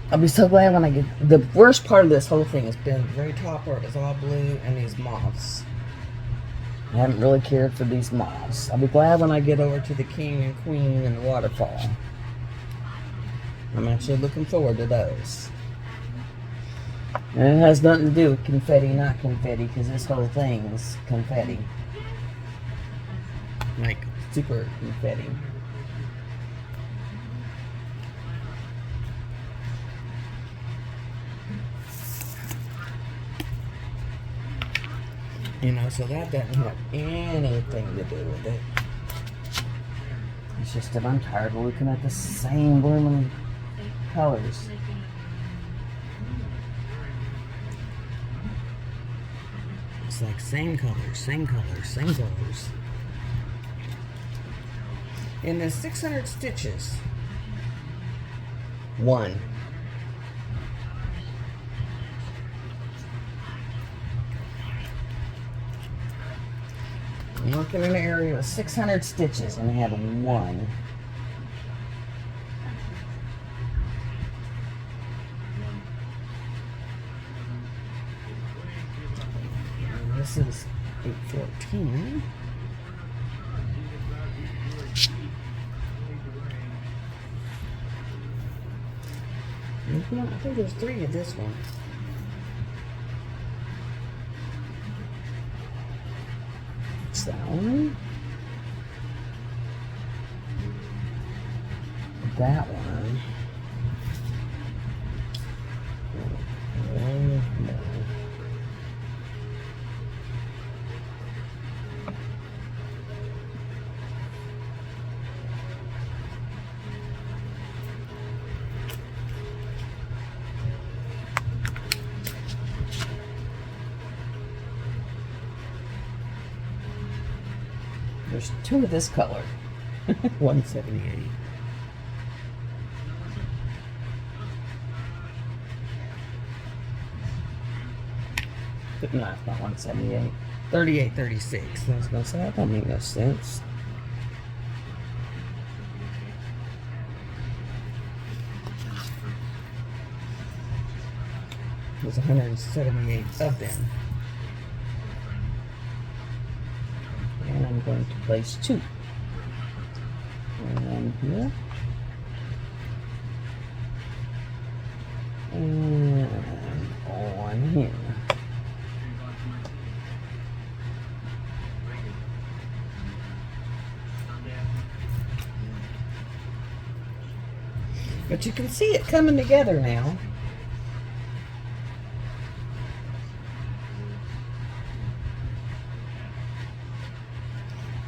I'll be so glad when I get... The worst part of this whole thing has been the very top part is all blue and these moths. I haven't really cared for these moths. I'll be glad when I get over to the king and queen and the waterfall. I'm actually looking forward to those. And it has nothing to do with confetti, not confetti, because this whole thing is confetti. Like, super confetti. You know, so that doesn't have anything to do with it. It's just that I'm tired of looking at the same blooming colors. It's like same colors, same colors, same colors. And there's 600 stitches. One. I'm working in an area with 600 stitches and I had one. And this is 814. I think there's 3 of this one. That one. That one. There's 2 of this color. 178. But no, it's not 178. 38, 36. I was going to say, that don't make no sense. There's 178 of them. And I'm going to place 2. One here. And one here. But you can see it coming together now.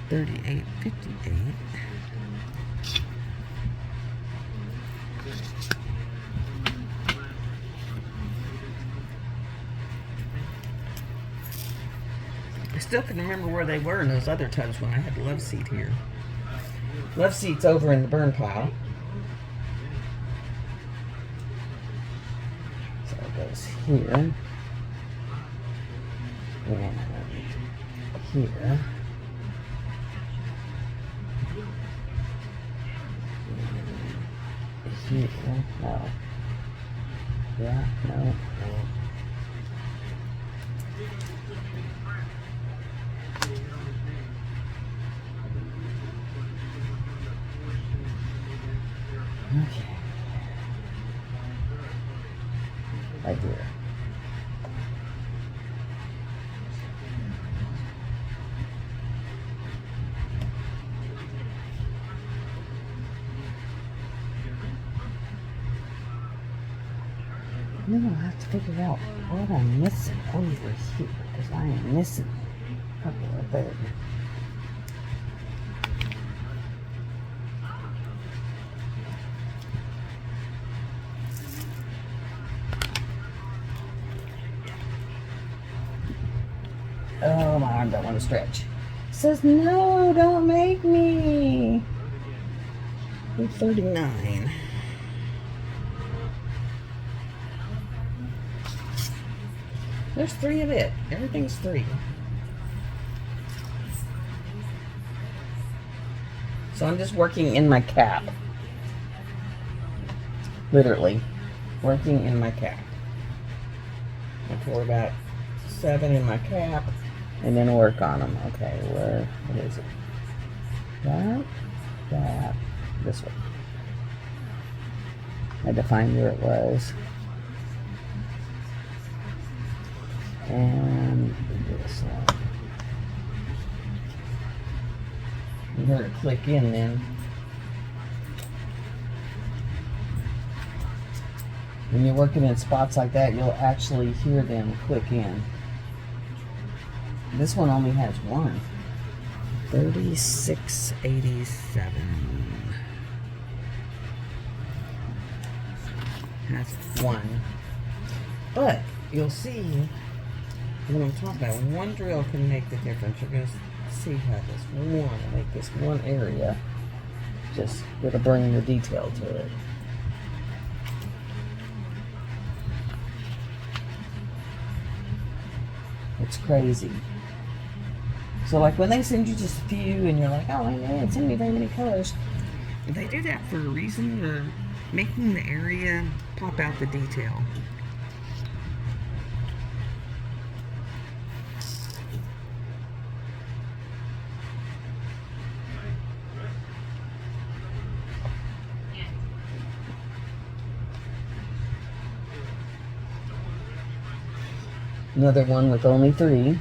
$38.58. I still can remember where they were in those other tubs when I had the love seat here. Love seat's over in the burn pile. So it goes here. And here. Here, no. Yeah, no, no. Okay. Right there. Then I'll have to figure out what I'm missing over here, because I am missing a couple of them. Oh, my arm don't want to stretch. It says, no, don't make me. 39. There's 3 of it. Everything's 3. So I'm just working in my cap. Literally. working in my cap. I pour about 7 in my cap and then work on them. Okay, what is it? That, this one. I had to find where it was. And this one. You heard it click in then. When you're working in spots like that, you'll actually hear them click in. This one only has one. 3687. Has one. But you'll see what I'm talking about. One drill can make the difference. You're going to see how this one will make this one area just it'll bring the detail to it. It's crazy. So like when they send you just a few and you're like, oh, they didn't send me very many colors. They do that for a reason. They're making the area pop out the detail. Another one with only 3.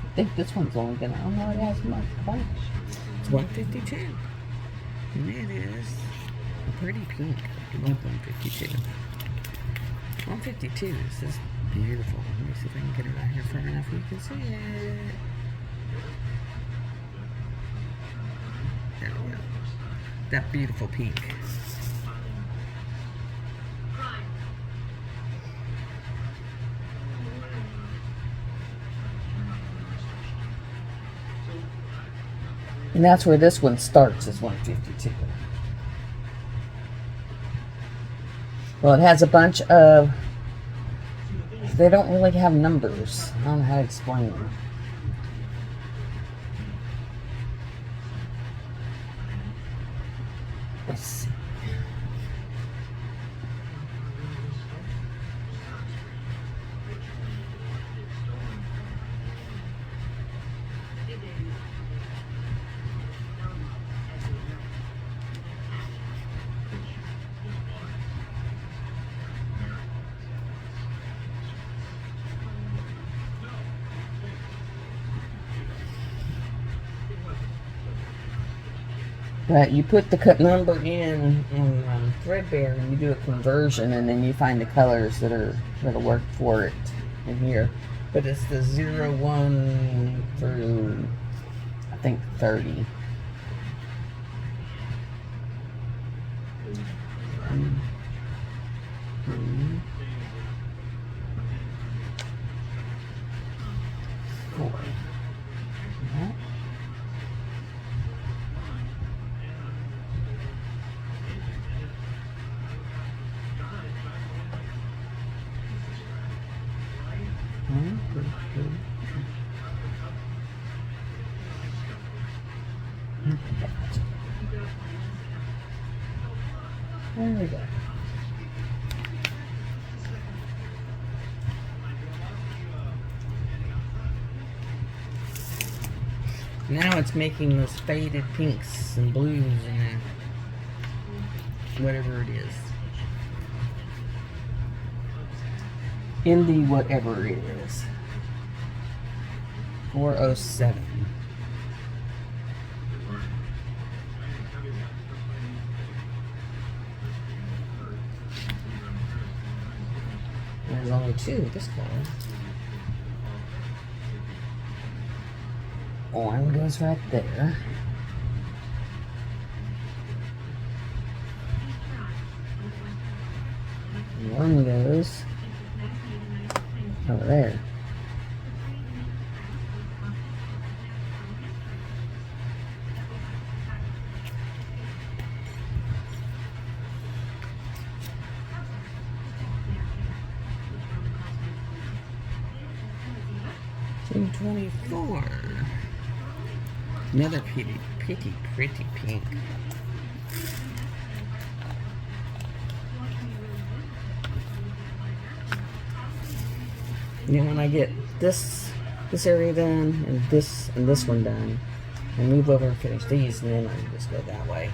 I think this one's only gonna, oh no, it has much flash. It's 152. And it is a pretty pink. I love 152. 152 is just beautiful. Let me see if I can get it right here far enough so you can see it. There we go. That beautiful pink. And that's where this one starts, is 152. Well, it has a bunch of, they don't really have numbers. I don't know how to explain them. Let's see. But you put the cut number in Threadbare and you do a conversion, and then you find the colors that'll work for it in here. But it's the 01 through I think 30. Four. There we go. Now it's making those faded pinks and blues and whatever it is. Indie whatever it is. 407. There's only 2 of this color. One goes right there. One goes over there. $224. Another pretty pink. And then when I get this area done and this one done, I move over and finish these, and then I just go that way.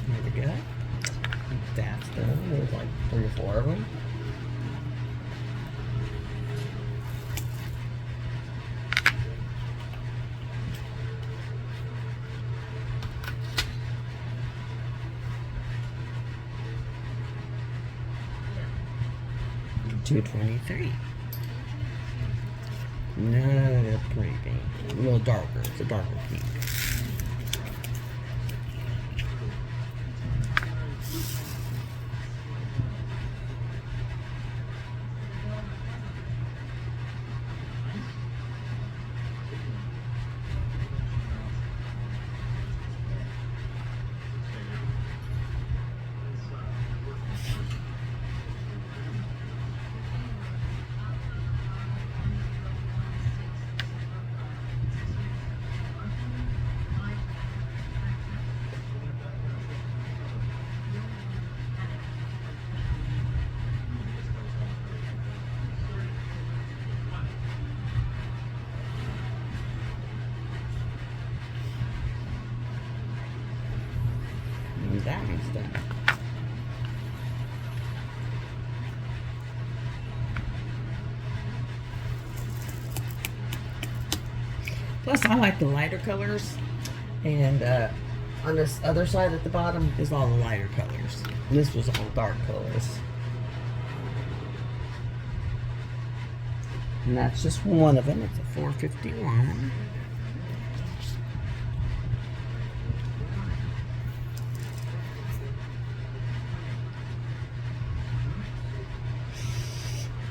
There we go. That's done. There's like 3 or 4 of them. $223. Another pretty pink. A little darker. It's a darker pink. That one's done. Plus, I like the lighter colors, and on this other side at the bottom is all the lighter colors. And this was all dark colors. And that's just one of them. It's a 451.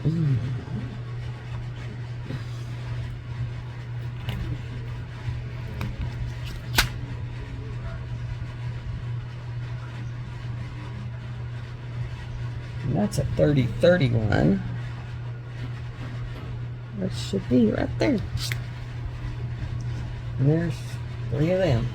And that's a 30-31. That should be right there. And there's 3 of them.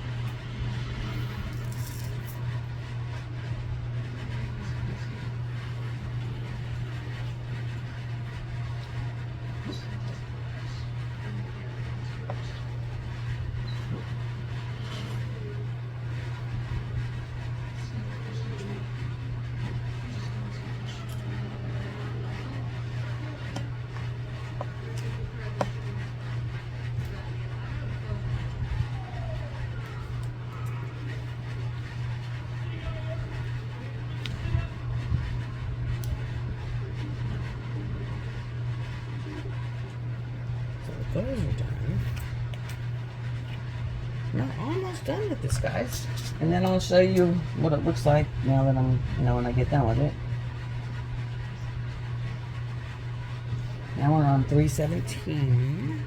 Those are done. We're almost done with this, guys. And then I'll show you what it looks like now that I'm, when I get done with it. Now we're on 317.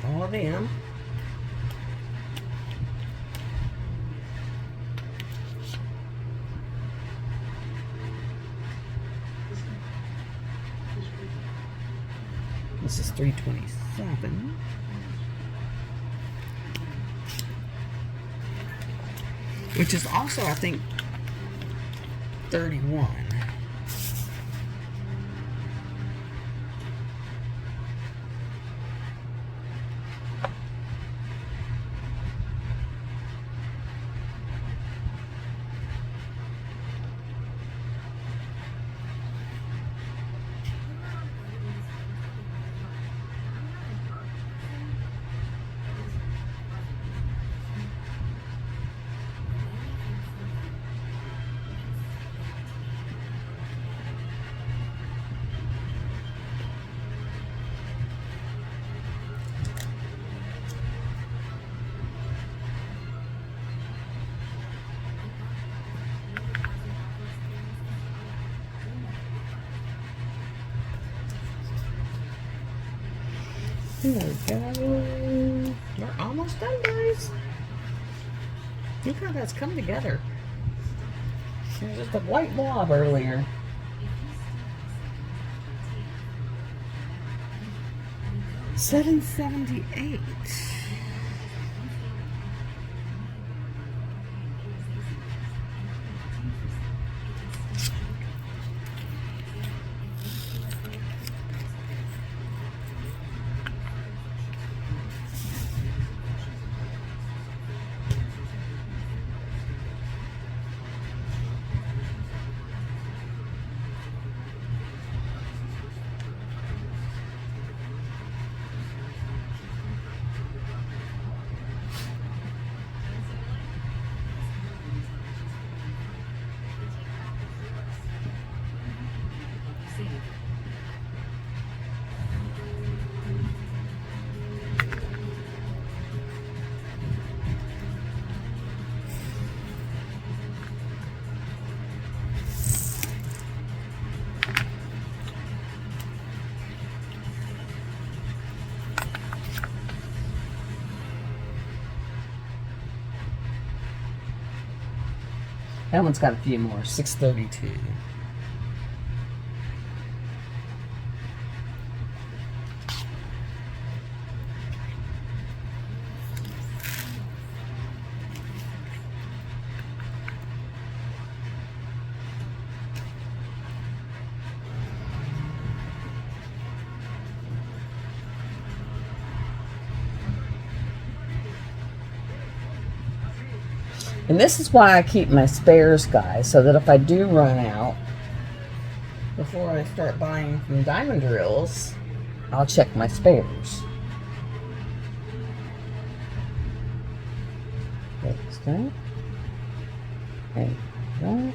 All of them. This is 327. Which is also, I think, 31. There we go. We're almost done, guys. Look how that's come together. There's just a white blob earlier. $7.78. That one's got a few more. 632. And this is why I keep my spares, guys, so that if I do run out, before I start buying from diamond drills, I'll check my spares. Okay. There you go.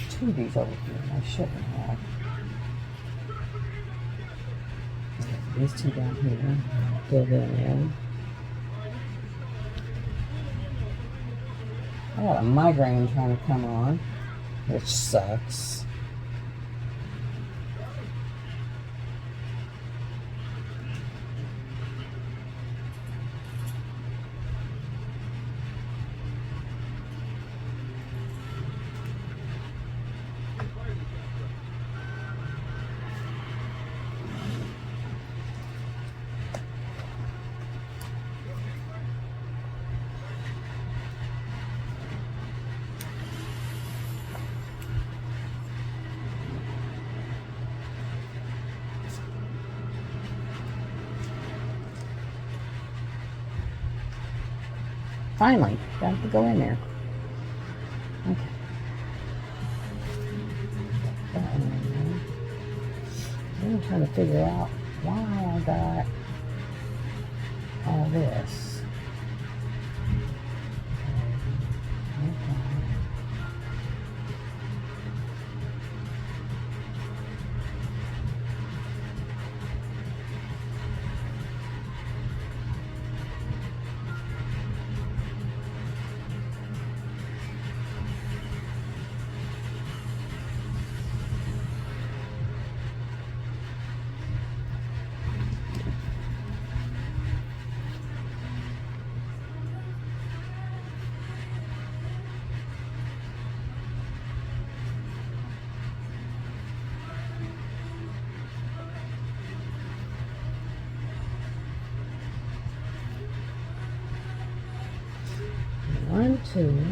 Two of these over here. I shouldn't have. These two down here. Fill them in. I got a migraine trying to come on, which sucks. Finally, got to go in there. Okay. I'm trying to figure out why I got all this. 2.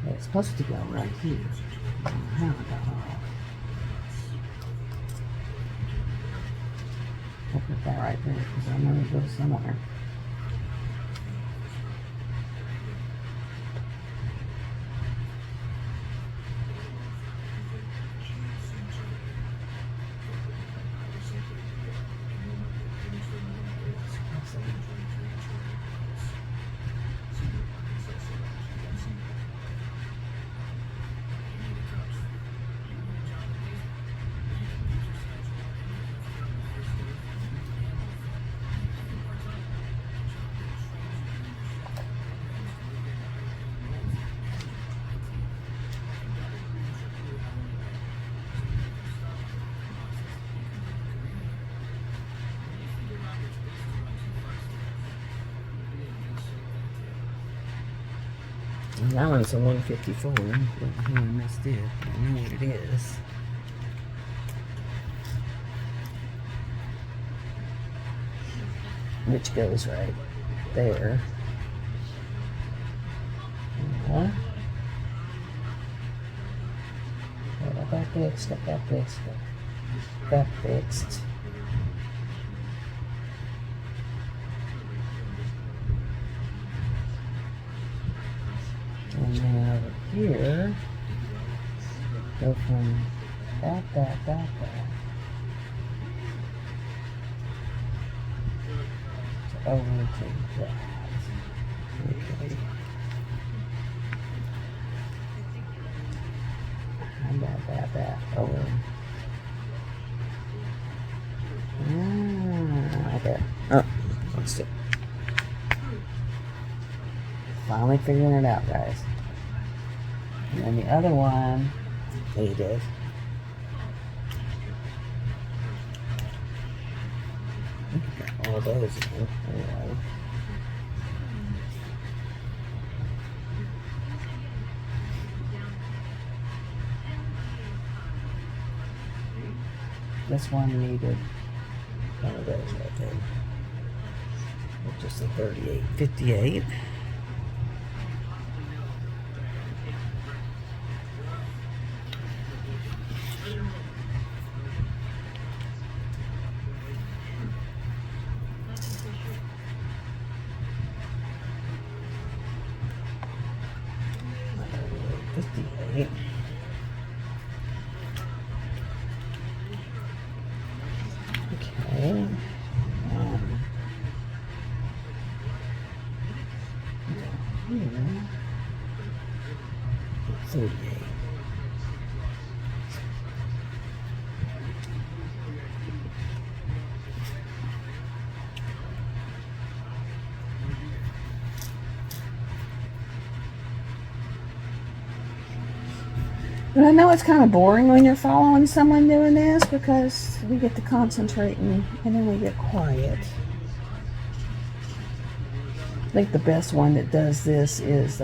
It's supposed to go right here. How about I'll put that right there because I'm going to go somewhere. That one's a 154. I missed it. I know what it is. Which goes right there. Got that fixed, got that fixed, got that fixed. And then over here, go from that, to over to that. Okay. And that, over. There. Oh, let's see. Finally figuring it out, guys. And then the other one, there you go. Got all those in. Anyway. This one needed one of those right there. Just a 3858. Okay. 38. And I know it's kind of boring when you're following someone doing this because we get to concentrate and then we get quiet. I think the best one that does this is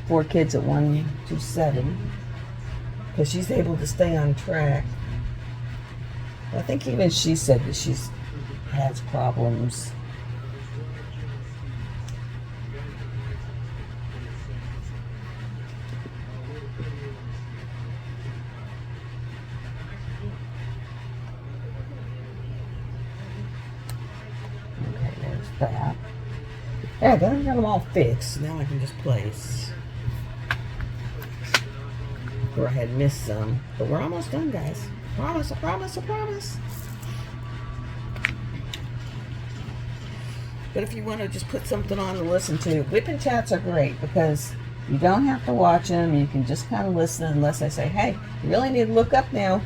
4 Kids at 127 because she's able to stay on track. I think even she said that she has problems. Okay, there's that. Yeah, I got them all fixed. Now I can just place. Where I had missed some. But we're almost done, guys. Promise, I promise, I promise. But if you want to just put something on to listen to, whipping chats are great because you don't have to watch them. You can just kind of listen unless I say, hey, you really need to look up now.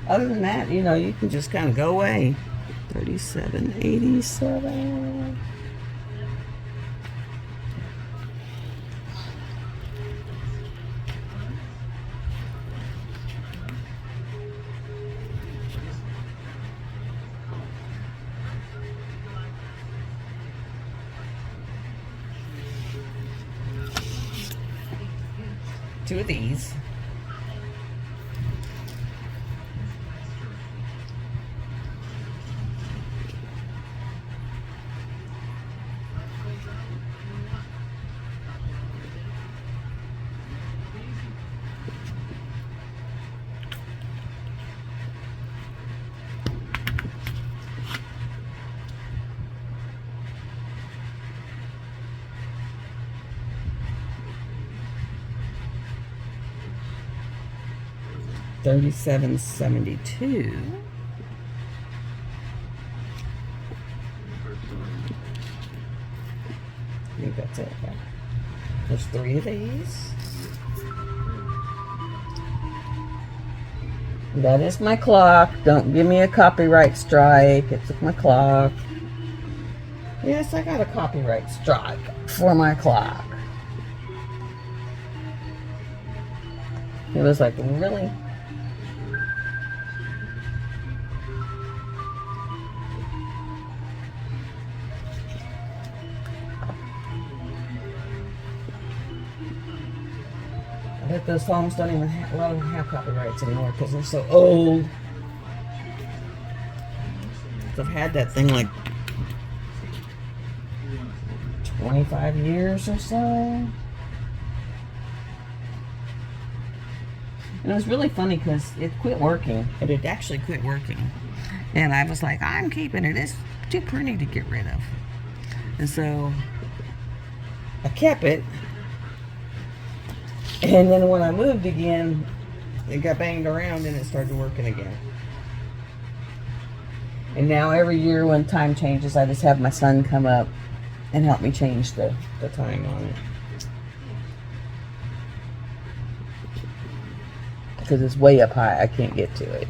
Other than that, you know, you can just kind of go away. 3787. Two of these. 37.72. I think that's it. Yeah. There's 3 of these. That is my clock. Don't give me a copyright strike. It's my clock. Yes, I got a copyright strike for my clock. It was like, really? I bet those phones don't even have, a lot of them have copyrights anymore because they're so old. I've had that thing like 25 years or so. And it was really funny because it quit working. It had actually quit working. And I was like, I'm keeping it. It's too pretty to get rid of. And so I kept it. And then when I moved again, it got banged around and it started working again. And now every year when time changes, I just have my son come up and help me change the time on it. Because it's way up high, I can't get to it.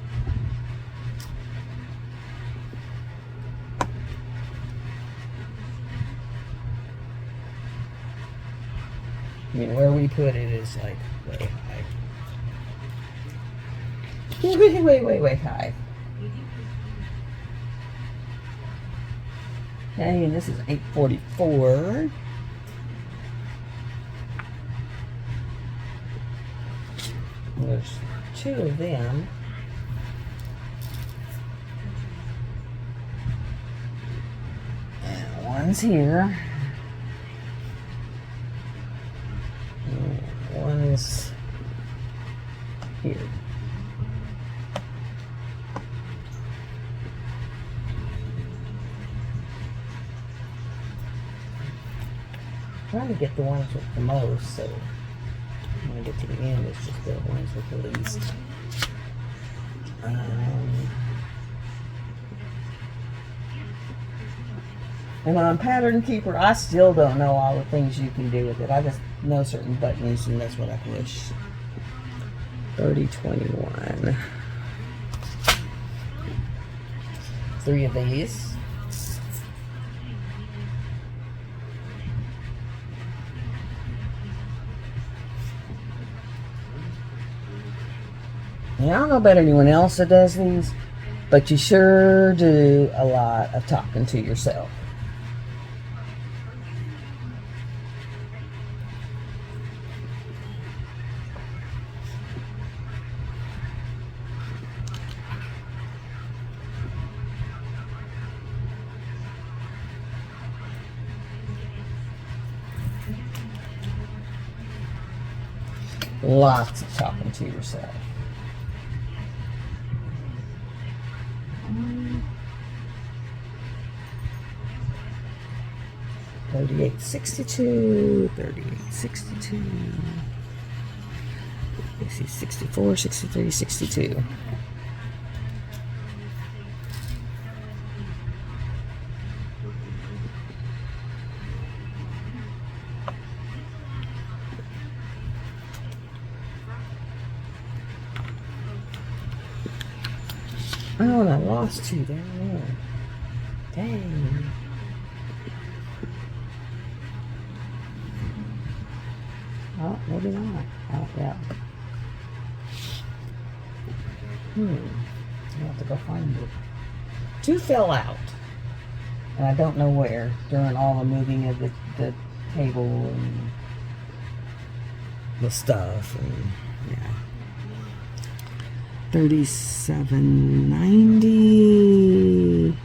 I mean, where we put it is like way high. Way high. Okay, and this is 844. There's 2 of them. And one's here. And one is here. I'm trying to get the ones with the most, so when I get to the end, it's just the ones with the least. And on Pattern Keeper, I still don't know all the things you can do with it. I just know certain buttons, and that's what I push. 3021. 3 of these. Yeah, I don't know about anyone else that does these, but you sure do a lot of talking to yourself. Lots of talking to yourself. $38.62, $38.62. Let's see, 64, 63, 62. Oh, and I lost 2 down there. Dang. Oh, maybe not. Oh, yeah. I have to go find it. 2 fell out. And I don't know where during all the moving of the table and the stuff. And, yeah. 37.90.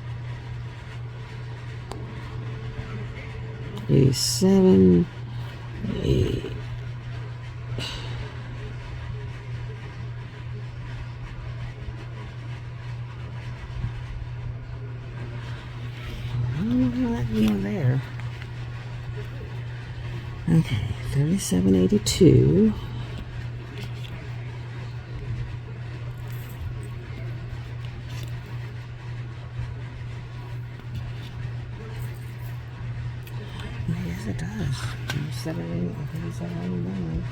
87. 8. There. Okay, 37.82. Yes, it does. You said it. I think you said it already done.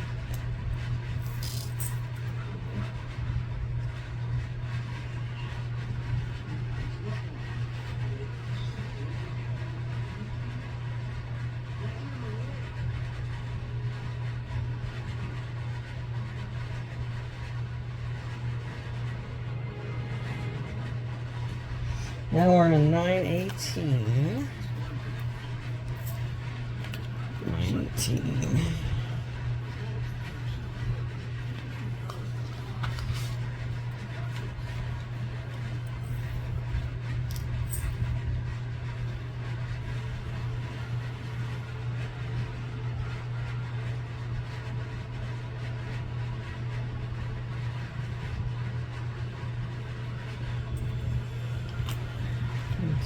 Now we're in 918. 918.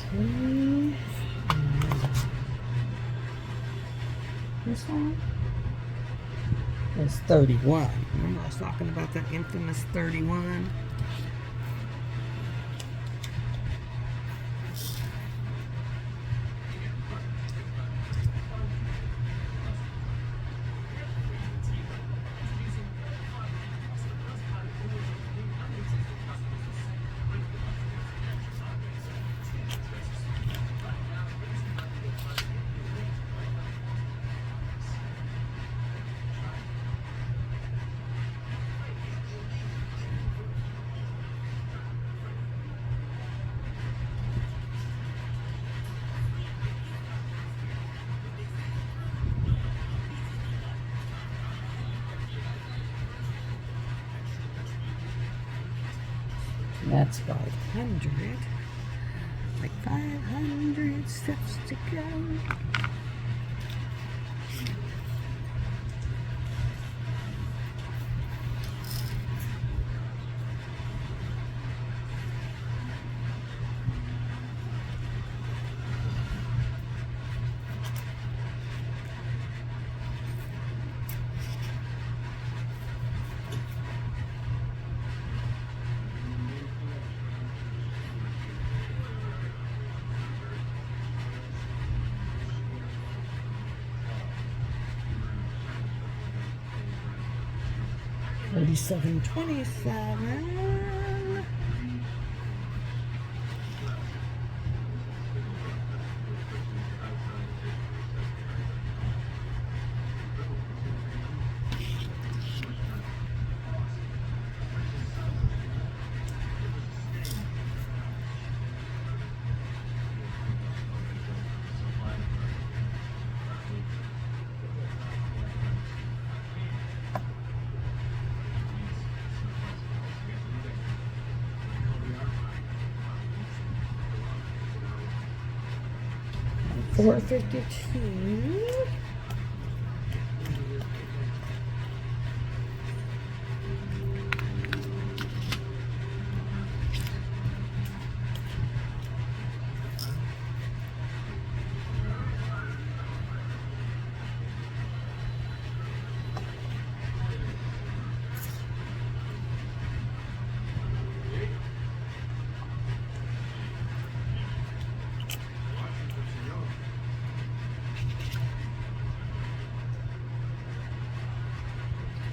Okay. This one is 31. Remember I was talking about that infamous 31? That's 500. Like 500 steps to go. $37.27. $4.52.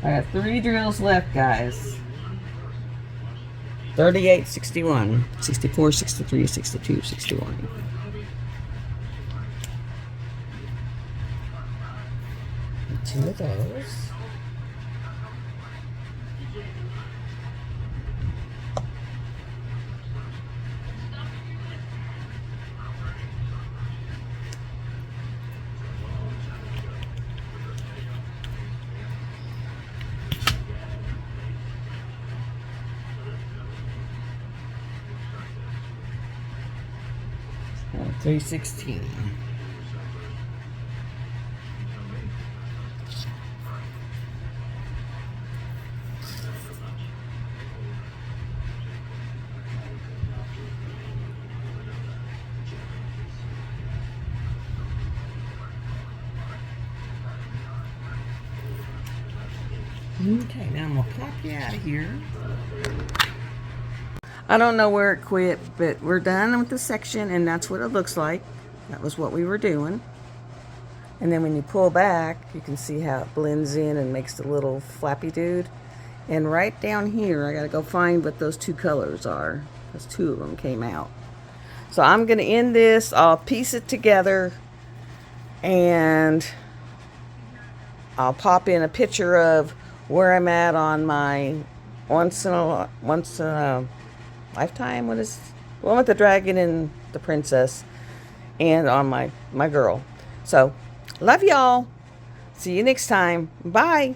I got 3 drills left, guys. 38, 61, 64, 63, 62, 61. And 2 of those. And 316. Okay, now I'm going to pop you out of here. I don't know where it quit, but we're done with the section, and that's what it looks like. That was what we were doing. And then when you pull back, you can see how it blends in and makes the little flappy dude. And right down here, I gotta go find what those two colors are, because two of them came out. So I'm gonna end this, I'll piece it together, and I'll pop in a picture of where I'm at on my once in a lifetime, what is the one with the dragon and the princess, and on my girl. So love y'all. See you next time. Bye.